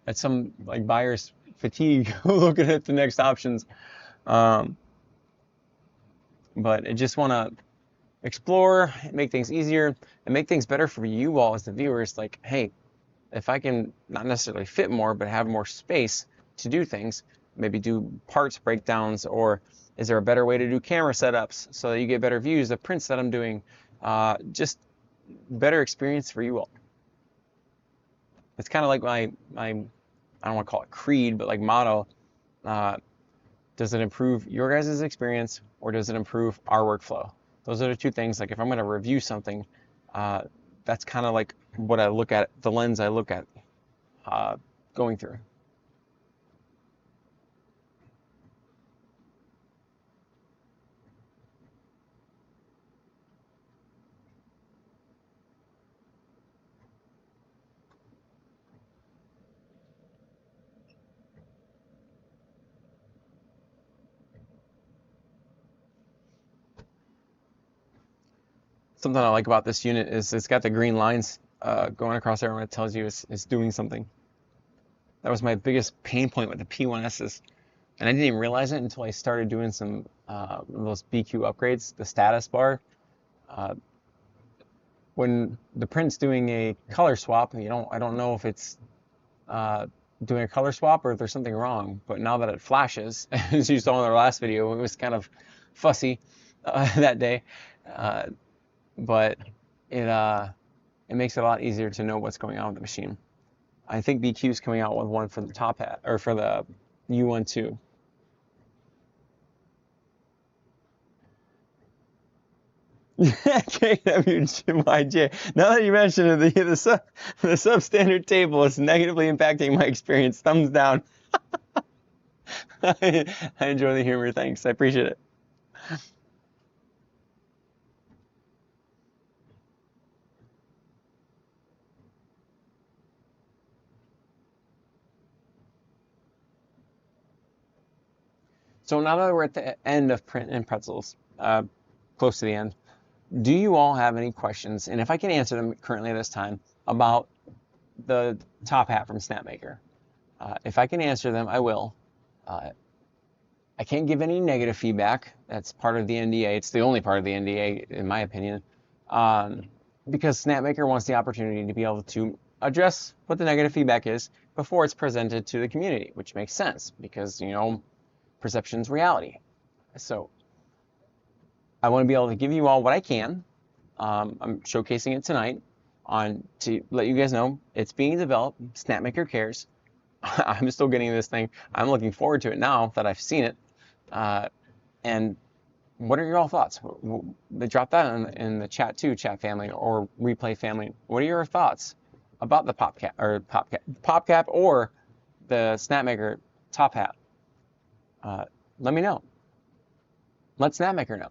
Speaker 1: had some like buyer's fatigue looking at the next options. But I just want to explore, make things easier, and make things better for you all as the viewers. Like, hey, if I can not necessarily fit more, but have more space to do things, maybe do parts breakdowns, or is there a better way to do camera setups so that you get better views of prints that I'm doing? Just better experience for you all. It's kind of like my I don't want to call it creed, but like motto. Does it improve your guys' experience, or does it improve our workflow? Those are the two things. Like if I'm going to review something, that's kind of like what I look at, the lens I look at going through. Something I like about this unit is it's got the green lines going across there when it tells you it's doing something. That was my biggest pain point with the P1Ss. And I didn't even realize it until I started doing some of those BIQU upgrades, the status bar. When the print's doing a color swap, I don't know if it's doing a color swap or if there's something wrong. But now that it flashes, as you saw in our last video, it was kind of fussy that day. But it makes it a lot easier to know what's going on with the machine. I think BIQU is coming out with one for the top hat, or for the U1 too. KWYJ. Now that you mentioned it, the substandard table is negatively impacting my experience. Thumbs down. I enjoy the humor. Thanks. I appreciate it. So now that we're at the end of print and pretzels, close to the end, do you all have any questions? And if I can answer them currently at this time about the top hat from Snapmaker, if I can answer them, I will. I can't give any negative feedback. That's part of the NDA. It's the only part of the NDA, in my opinion, because Snapmaker wants the opportunity to be able to address what the negative feedback is before it's presented to the community, which makes sense because, you know, perception's reality. So I want to be able to give you all what I can. I'm showcasing it tonight to let you guys know it's being developed. Snapmaker cares. I'm still getting this thing. I'm looking forward to it now that I've seen it. And what are your all thoughts? Drop that in the chat too, chat family or replay family. What are your thoughts about the Pop Cap or the Snapmaker top hat? Let me know. Let Snapmaker know.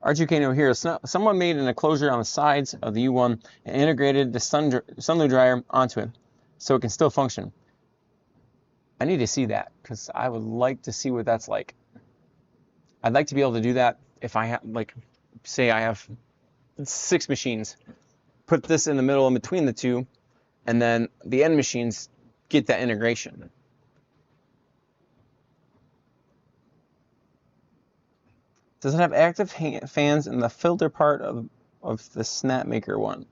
Speaker 1: R2K here. Someone made an enclosure on the sides of the U1 and integrated the sunloo dryer onto it so it can still function. I need to see that because I would like to see what that's like. I'd like to be able to do that if I have, like, say I have 6 machines. Put this in the middle in between the two, and then the end machines get that integration. Does it have active fans in the filter part of the Snapmaker one?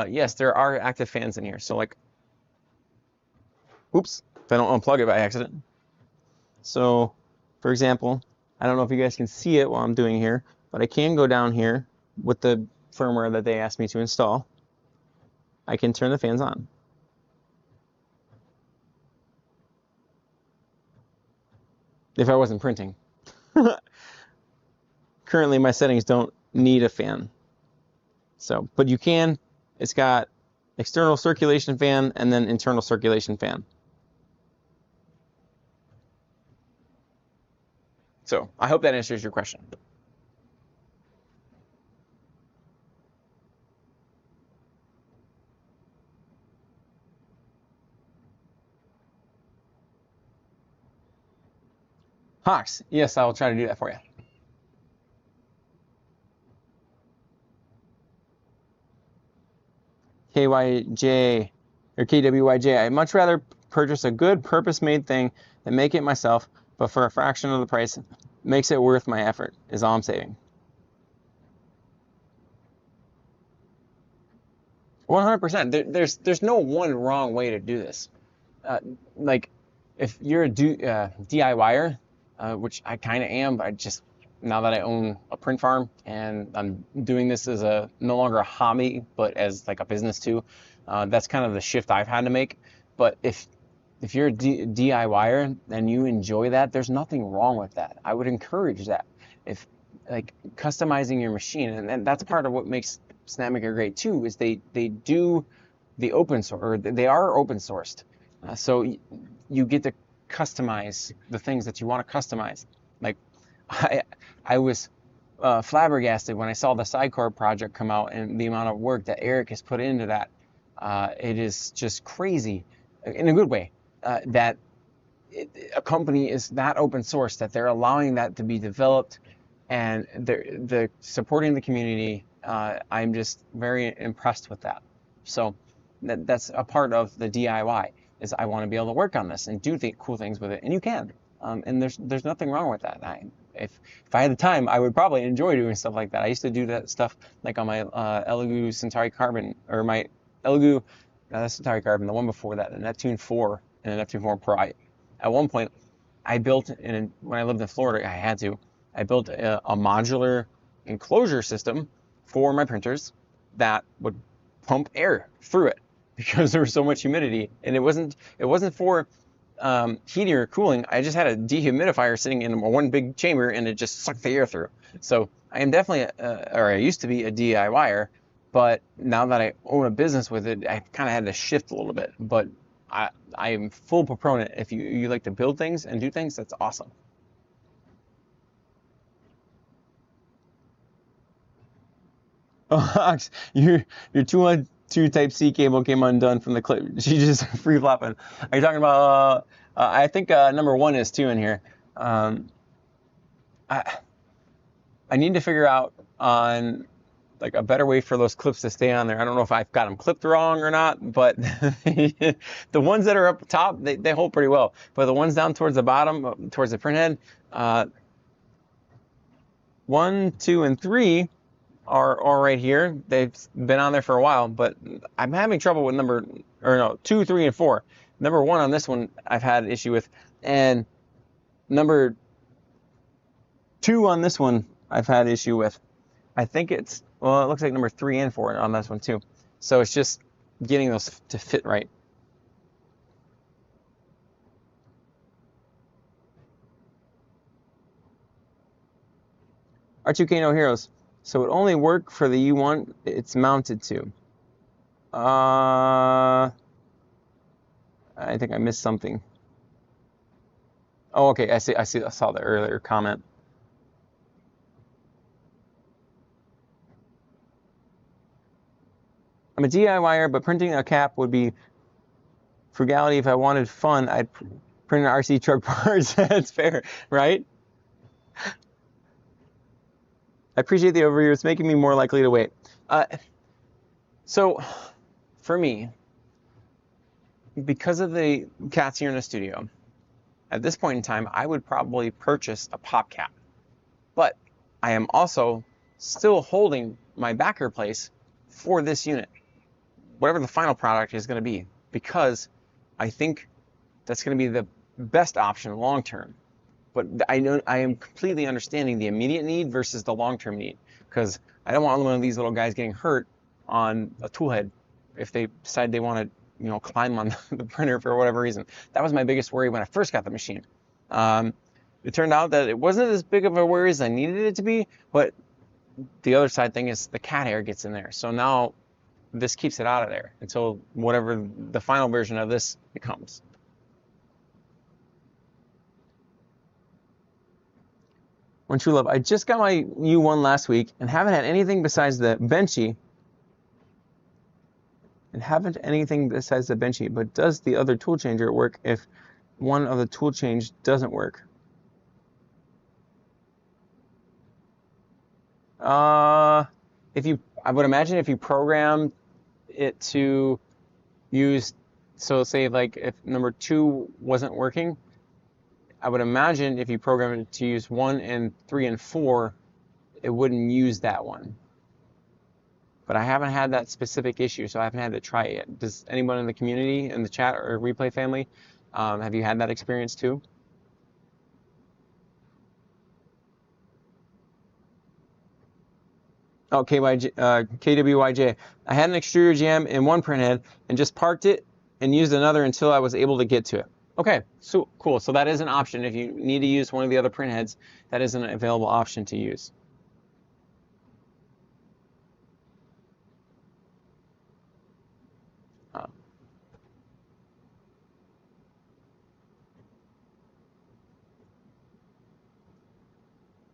Speaker 1: Yes, there are active fans in here. So like, oops, if I don't unplug it by accident. So, for example, I don't know if you guys can see it while I'm doing here, but I can go down here with the firmware that they asked me to install. I can turn the fans on. If I wasn't printing. Currently my settings don't need a fan. So, but you can, it's got external circulation fan and then internal circulation fan. So I hope that answers your question. Hawks, yes, I will try to do that for you. KYJ or KWYJ, I'd much rather purchase a good purpose-made thing than make it myself, but for a fraction of the price, makes it worth my effort, is all I'm saying. 100%. There's no one wrong way to do this. Like, if you're a DIYer, which I kind of am, but I just, now that I own a print farm and I'm doing this as no longer a hobby, but as like a business too, that's kind of the shift I've had to make. But if you're a DIYer and you enjoy that, there's nothing wrong with that. I would encourage that. If like customizing your machine, and that's part of what makes Snapmaker great too, is they do the open source, or they are open sourced. So you get to customize the things that you want to customize. Like I was flabbergasted when I saw the Sidecar project come out and the amount of work that Eric has put into that. It is just crazy, in a good way, that a company is that open source, that they're allowing that to be developed, and they're supporting the community. I'm just very impressed with that. So that's a part of the DIY, is I want to be able to work on this and do cool things with it, and you can. And there's nothing wrong with that. If I had the time, I would probably enjoy doing stuff like that. I used to do that stuff like on my Elegoo Centauri Carbon, or my Elegoo Centauri Carbon, the one before that, the Neptune 4 and the Neptune 4 Pro. At one point, I built, when I lived in Florida, I built a modular enclosure system for my printers that would pump air through it because there was so much humidity, and it wasn't for heating or cooling. I just had a dehumidifier sitting in one big chamber, and it just sucked the air through. So I am definitely, or I used to be, a DIYer, but now that I own a business with it, I kind of had to shift a little bit. But I am full proponent. If you like to build things and do things, that's awesome. Oh, your 212 Type-C cable came undone from the clip. She just free flopping. Are you talking about? I think number 1 is 2 in here. I need to figure out on like a better way for those clips to stay on there. I don't know if I've got them clipped wrong or not, but the ones that are up top, they hold pretty well. But the ones down towards the bottom, towards the print head, 1, 2, and 3 are right here. They've been on there for a while, but I'm having trouble with 2, 3, and 4. Number 1 on this one, I've had an issue with, and number 2 on this one, I've had issue with. I think it looks like number 3 and 4 on this one too. So it's just getting those to fit right. R2K No Heroes. So it only worked for the U1 it's mounted to. I think I missed something. Oh, okay. I saw the earlier comment. I'm a DIYer, but printing a cap would be frugality. If I wanted fun, I'd print an RC truck parts. That's fair, right? I appreciate the overview. It's making me more likely to wait. So, for me, because of the cats here in the studio, at this point in time, I would probably purchase a pop cap. But I am also still holding my backer place for this unit, whatever the final product is going to be, because I think that's going to be the best option long term. but I know I am completely understanding the immediate need versus the long-term need, because I don't want one of these little guys getting hurt on a tool head if they decide they want to, climb on the printer for whatever reason. That was my biggest worry when I first got the machine. It turned out that it wasn't as big of a worry as I needed it to be, but the other side thing is the cat hair gets in there. So now this keeps it out of there until whatever the final version of this becomes. One True Love, I just got my U1 last week and haven't had anything besides the benchy. But does the other tool changer work if one of the tool change doesn't work? I would imagine if you program it to use, so say like if number 2 wasn't working, I would imagine if you program it to use 1 and 3 and 4, it wouldn't use that one. But I haven't had that specific issue, so I haven't had to try it yet. Does anyone in the community, in the chat or replay family, have you had that experience too? Oh, KWYJ. I had an extruder jam in one printhead and just parked it and used another until I was able to get to it. Okay, so cool. So that is an option. If you need to use one of the other printheads, that is an available option to use.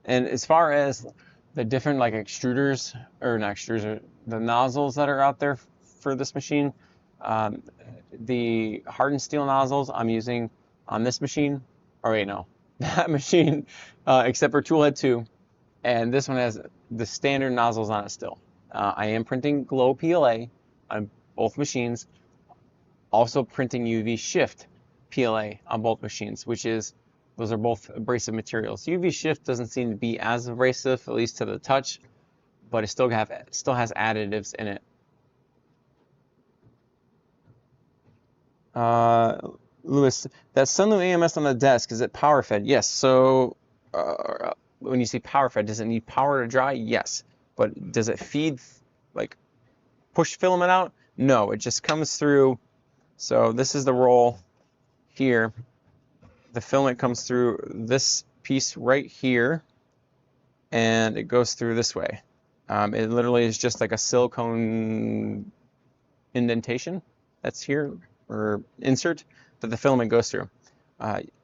Speaker 1: And as far as the different like extruders, or not extruders, the nozzles that are out there for this machine, the hardened steel nozzles I'm using on this machine, or wait, no, that machine, except for toolhead 2, and this one has the standard nozzles on it still. I am printing glow PLA on both machines, also printing UV shift PLA on both machines, which is, those are both abrasive materials. UV shift doesn't seem to be as abrasive, at least to the touch, but it still has additives in it. Lewis, that Sunloom AMS on the desk, is it power fed? Yes. So when you say power fed, does it need power to dry? Yes. But does it feed, like push filament out? No, it just comes through. So this is the roll here. The filament comes through this piece right here, and it goes through this way. It literally is just like a silicone indentation that's here, or insert, that the filament goes through,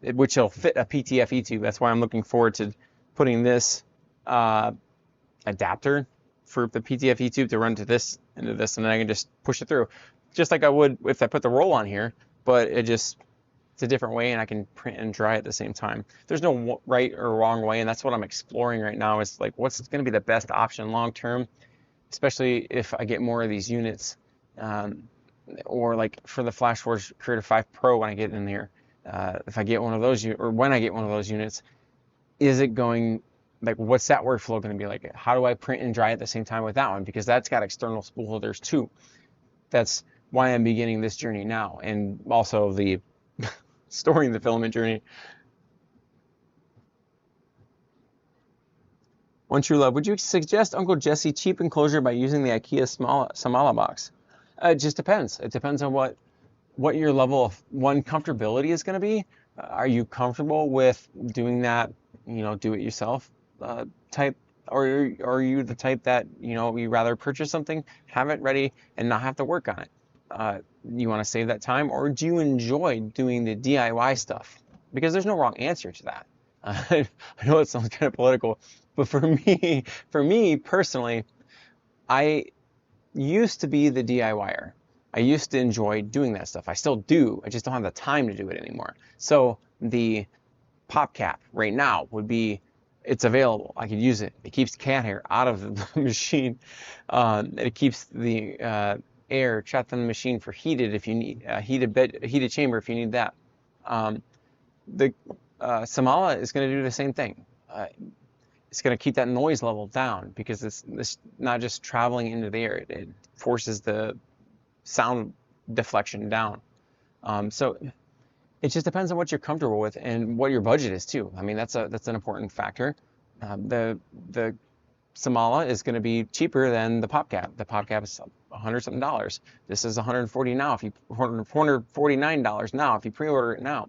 Speaker 1: which will fit a PTFE tube. That's why I'm looking forward to putting this adapter for the PTFE tube to run to this, into this, and then I can just push it through, just like I would if I put the roll on here, but it's a different way, and I can print and dry at the same time. There's no right or wrong way, and that's what I'm exploring right now, is like what's going to be the best option long term, especially if I get more of these units, or like for the FlashForge Creator 5 Pro when I get in here. If I get one of those, or when I get one of those units, is it going, like what's that workflow going to be like? How do I print and dry at the same time with that one? Because that's got external spool holders too. That's why I'm beginning this journey now, and also the storing the filament journey. One True Love, would you suggest Uncle Jesse cheap enclosure by using the IKEA Samala box? It just depends. It depends on what your level of comfortability is going to be. Are you comfortable with doing that, do it yourself type, or are you the type that you rather purchase something, have it ready, and not have to work on it? You want to save that time, or do you enjoy doing the DIY stuff? Because there's no wrong answer to that. I know it sounds kind of political, but for me personally, I used to be the DIYer. I used to enjoy doing that stuff. I still do. I just don't have the time to do it anymore. So the Pop Cap right now would be, it's available. I could use it. It keeps cat hair out of the machine. It keeps the air trapped in the machine for heated, if you need heated chamber if you need that. The Samala is going to do the same thing. It's going to keep that noise level down, because it's not just traveling into the air. It forces the sound deflection down. So it just depends on what you're comfortable with and what your budget is too. I mean, that's an important factor. The Samala is going to be cheaper than the Pop Cap. The Pop Cap is $100 something dollars. This is $149 now if you $449 now if you pre-order it now.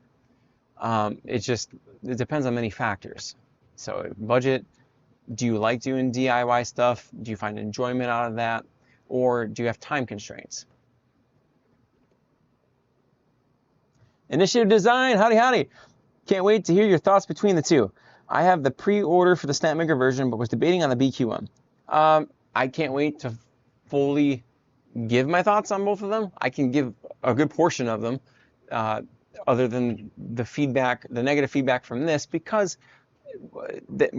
Speaker 1: It depends on many factors. So budget, do you like doing DIY stuff? Do you find enjoyment out of that? Or do you have time constraints? Initiative Design, howdy howdy. Can't wait to hear your thoughts between the two. I have the pre-order for the Snapmaker version, but was debating on the BIQU one. I can't wait to fully give my thoughts on both of them. I can give a good portion of them, other than the feedback, the negative feedback from this, because the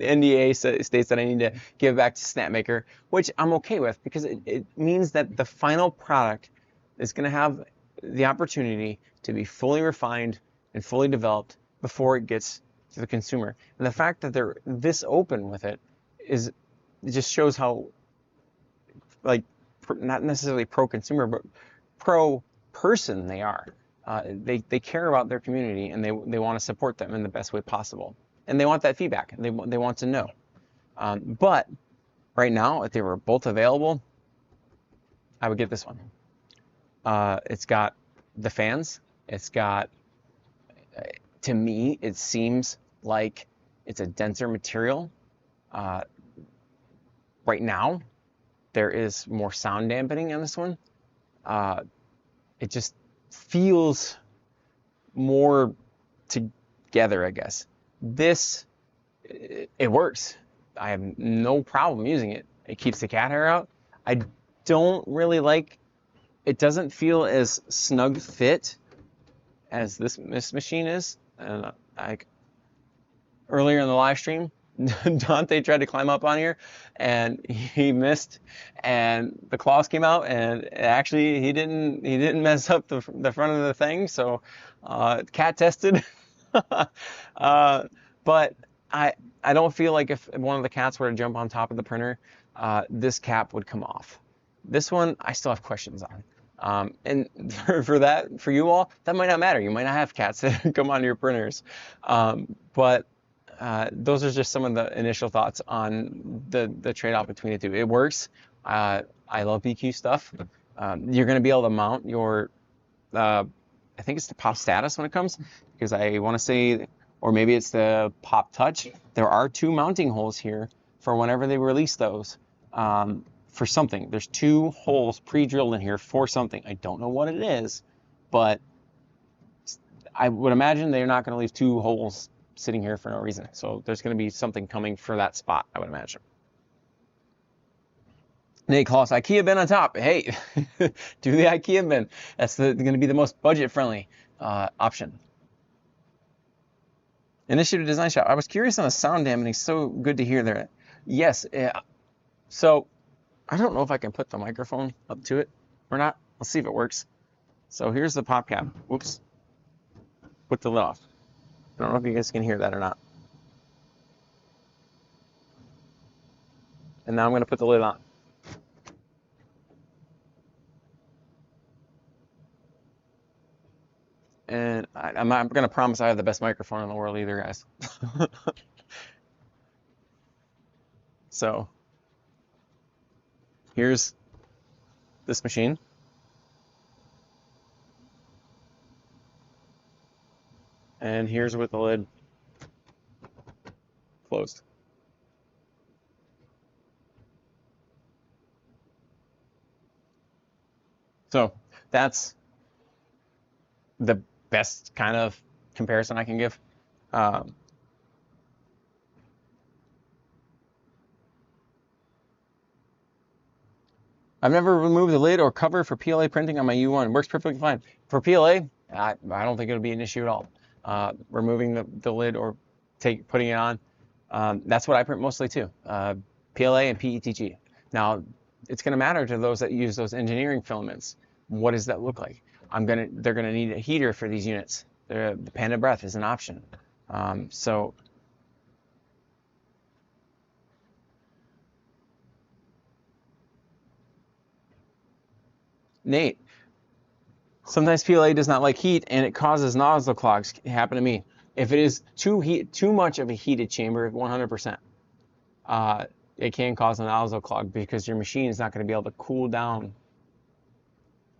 Speaker 1: NDA states that I need to give back to Snapmaker, which I'm okay with, because it means that the final product is going to have the opportunity to be fully refined and fully developed before it gets to the consumer. And the fact that they're this open with it just shows how, like, not necessarily pro-consumer, but pro-person they are. They care about their community, and they want to support them in the best way possible. And they want that feedback. They want to know. But right now, if they were both available, I would get this one. It's got the fans. It's got, to me, it seems like it's a denser material. Right now, there is more sound dampening on this one. It just feels more together, I guess. This, it works. I have no problem using it. It keeps the cat hair out. I don't really like, it doesn't feel as snug fit as this machine is. And earlier in the live stream, Dante tried to climb up on here and he missed, and the claws came out, and actually he didn't mess up the front of the thing, so cat tested. But I don't feel like if one of the cats were to jump on top of the printer, this cap would come off. This one I still have questions on. And for you all, that might not matter. You might not have cats that come onto your printers. But those are just some of the initial thoughts on the trade-off between the two. It works. I love BIQU stuff. You're going to be able to mount your, I think it's the Pop Status when it comes, because I want to say, or maybe it's the Pop Touch. There are 2 mounting holes here for whenever they release those. For something. There's 2 holes pre-drilled in here for something. I don't know what it is, but I would imagine they're not going to leave 2 holes sitting here for no reason. So there's going to be something coming for that spot, I would imagine. Nate Kloss, IKEA bin on top. Hey, do the IKEA bin. That's going to be the most budget-friendly option. Initiative Design Shop. I was curious on the sound dampening. So good to hear there. Yes. So I don't know if I can put the microphone up to it or not. Let's see if it works. So here's the Pop Cap. Whoops. Put the lid off. I don't know if you guys can hear that or not. And now I'm going to put the lid on. And I'm not going to promise I have the best microphone in the world either, guys. So here's this machine. And here's with the lid closed. So that's the best kind of comparison I can give. I've never removed the lid or cover for PLA printing on my U1. It works perfectly fine. For PLA, I don't think it'll be an issue at all. Removing the lid or putting it on, that's what I print mostly too. PLA and PETG. Now, it's going to matter to those that use those engineering filaments. What does that look like? They're gonna need a heater for these units. The Panda Breath is an option. So Nate, Sometimes PLA does not like heat and it causes nozzle clogs. It happened to me. If it is too much of a heated chamber, 100%, it can cause a nozzle clog because your machine is not going to be able to cool down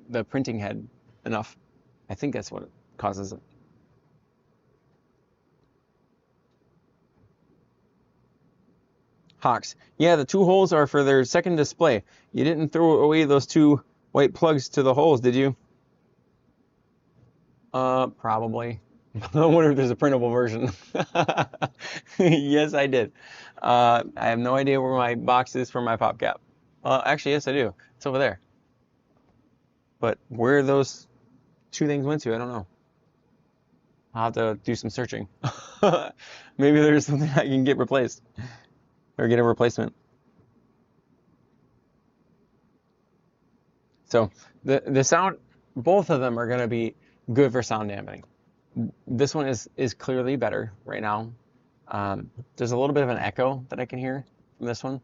Speaker 1: the printing head enough. I think that's what causes it. Hawks. Yeah, the 2 holes are for their second display. You didn't throw away those 2 white plugs to the holes, did you? Probably. I wonder if there's a printable version. Yes, I did. I have no idea where my box is for my pop cap. Actually, yes, I do. It's over there. But where those 2 things went to, I don't know. I'll have to do some searching. Maybe there's something I can get replaced or get a replacement. So the sound, both of them are going to be good for sound dampening. This one is clearly better right now. There's a little bit of an echo that I can hear from this one.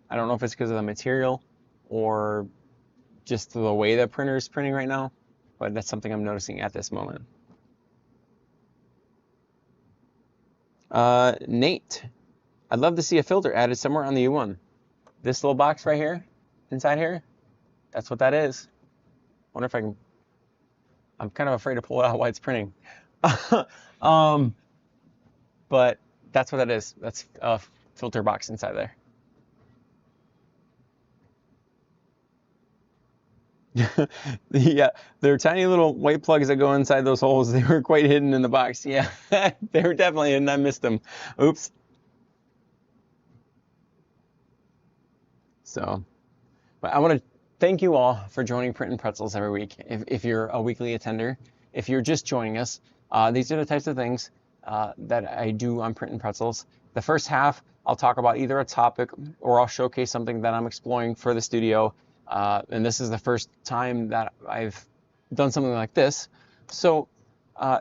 Speaker 1: I don't know if it's because of the material or just the way the printer is printing right now, but that's something I'm noticing at this moment. Nate, I'd love to see a filter added somewhere on the U1. This little box right here, inside here, that's what that is. Wonder if I can, I'm kind of afraid to pull it out while it's printing. But that's what that is. That's a filter box inside there. Yeah, they're tiny little white plugs that go inside those holes. They were quite hidden in the box. Yeah, they were definitely hidden. I missed them. Oops. So, but I want to thank you all for joining Printin' Pretzels every week. If you're a weekly attender, if you're just joining us, these are the types of things that I do on Printin' Pretzels. The first half, I'll talk about either a topic or I'll showcase something that I'm exploring for the studio. And this is the first time that I've done something like this. So I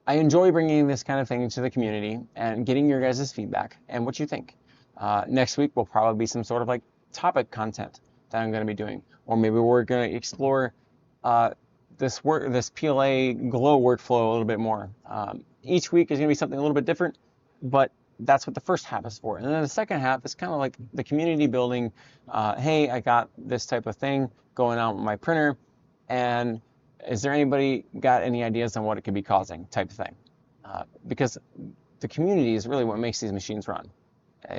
Speaker 1: enjoy bringing this kind of thing to the community and getting your guys' feedback and what you think. Next week will probably be some sort of like topic content that I'm going to be doing. Or maybe we're going to explore this PLA glow workflow a little bit more. Each week is going to be something a little bit different, but that's what the first half is for. And then the second half is kind of like the community building. Hey, I got this type of thing going on with my printer, and is there anybody got any ideas on what it could be causing type of thing? Because the community is really what makes these machines run,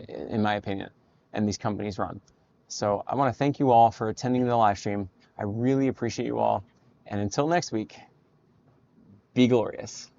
Speaker 1: in my opinion, and these companies run. So I want to thank you all for attending the live stream. I really appreciate you all. And until next week, be glorious.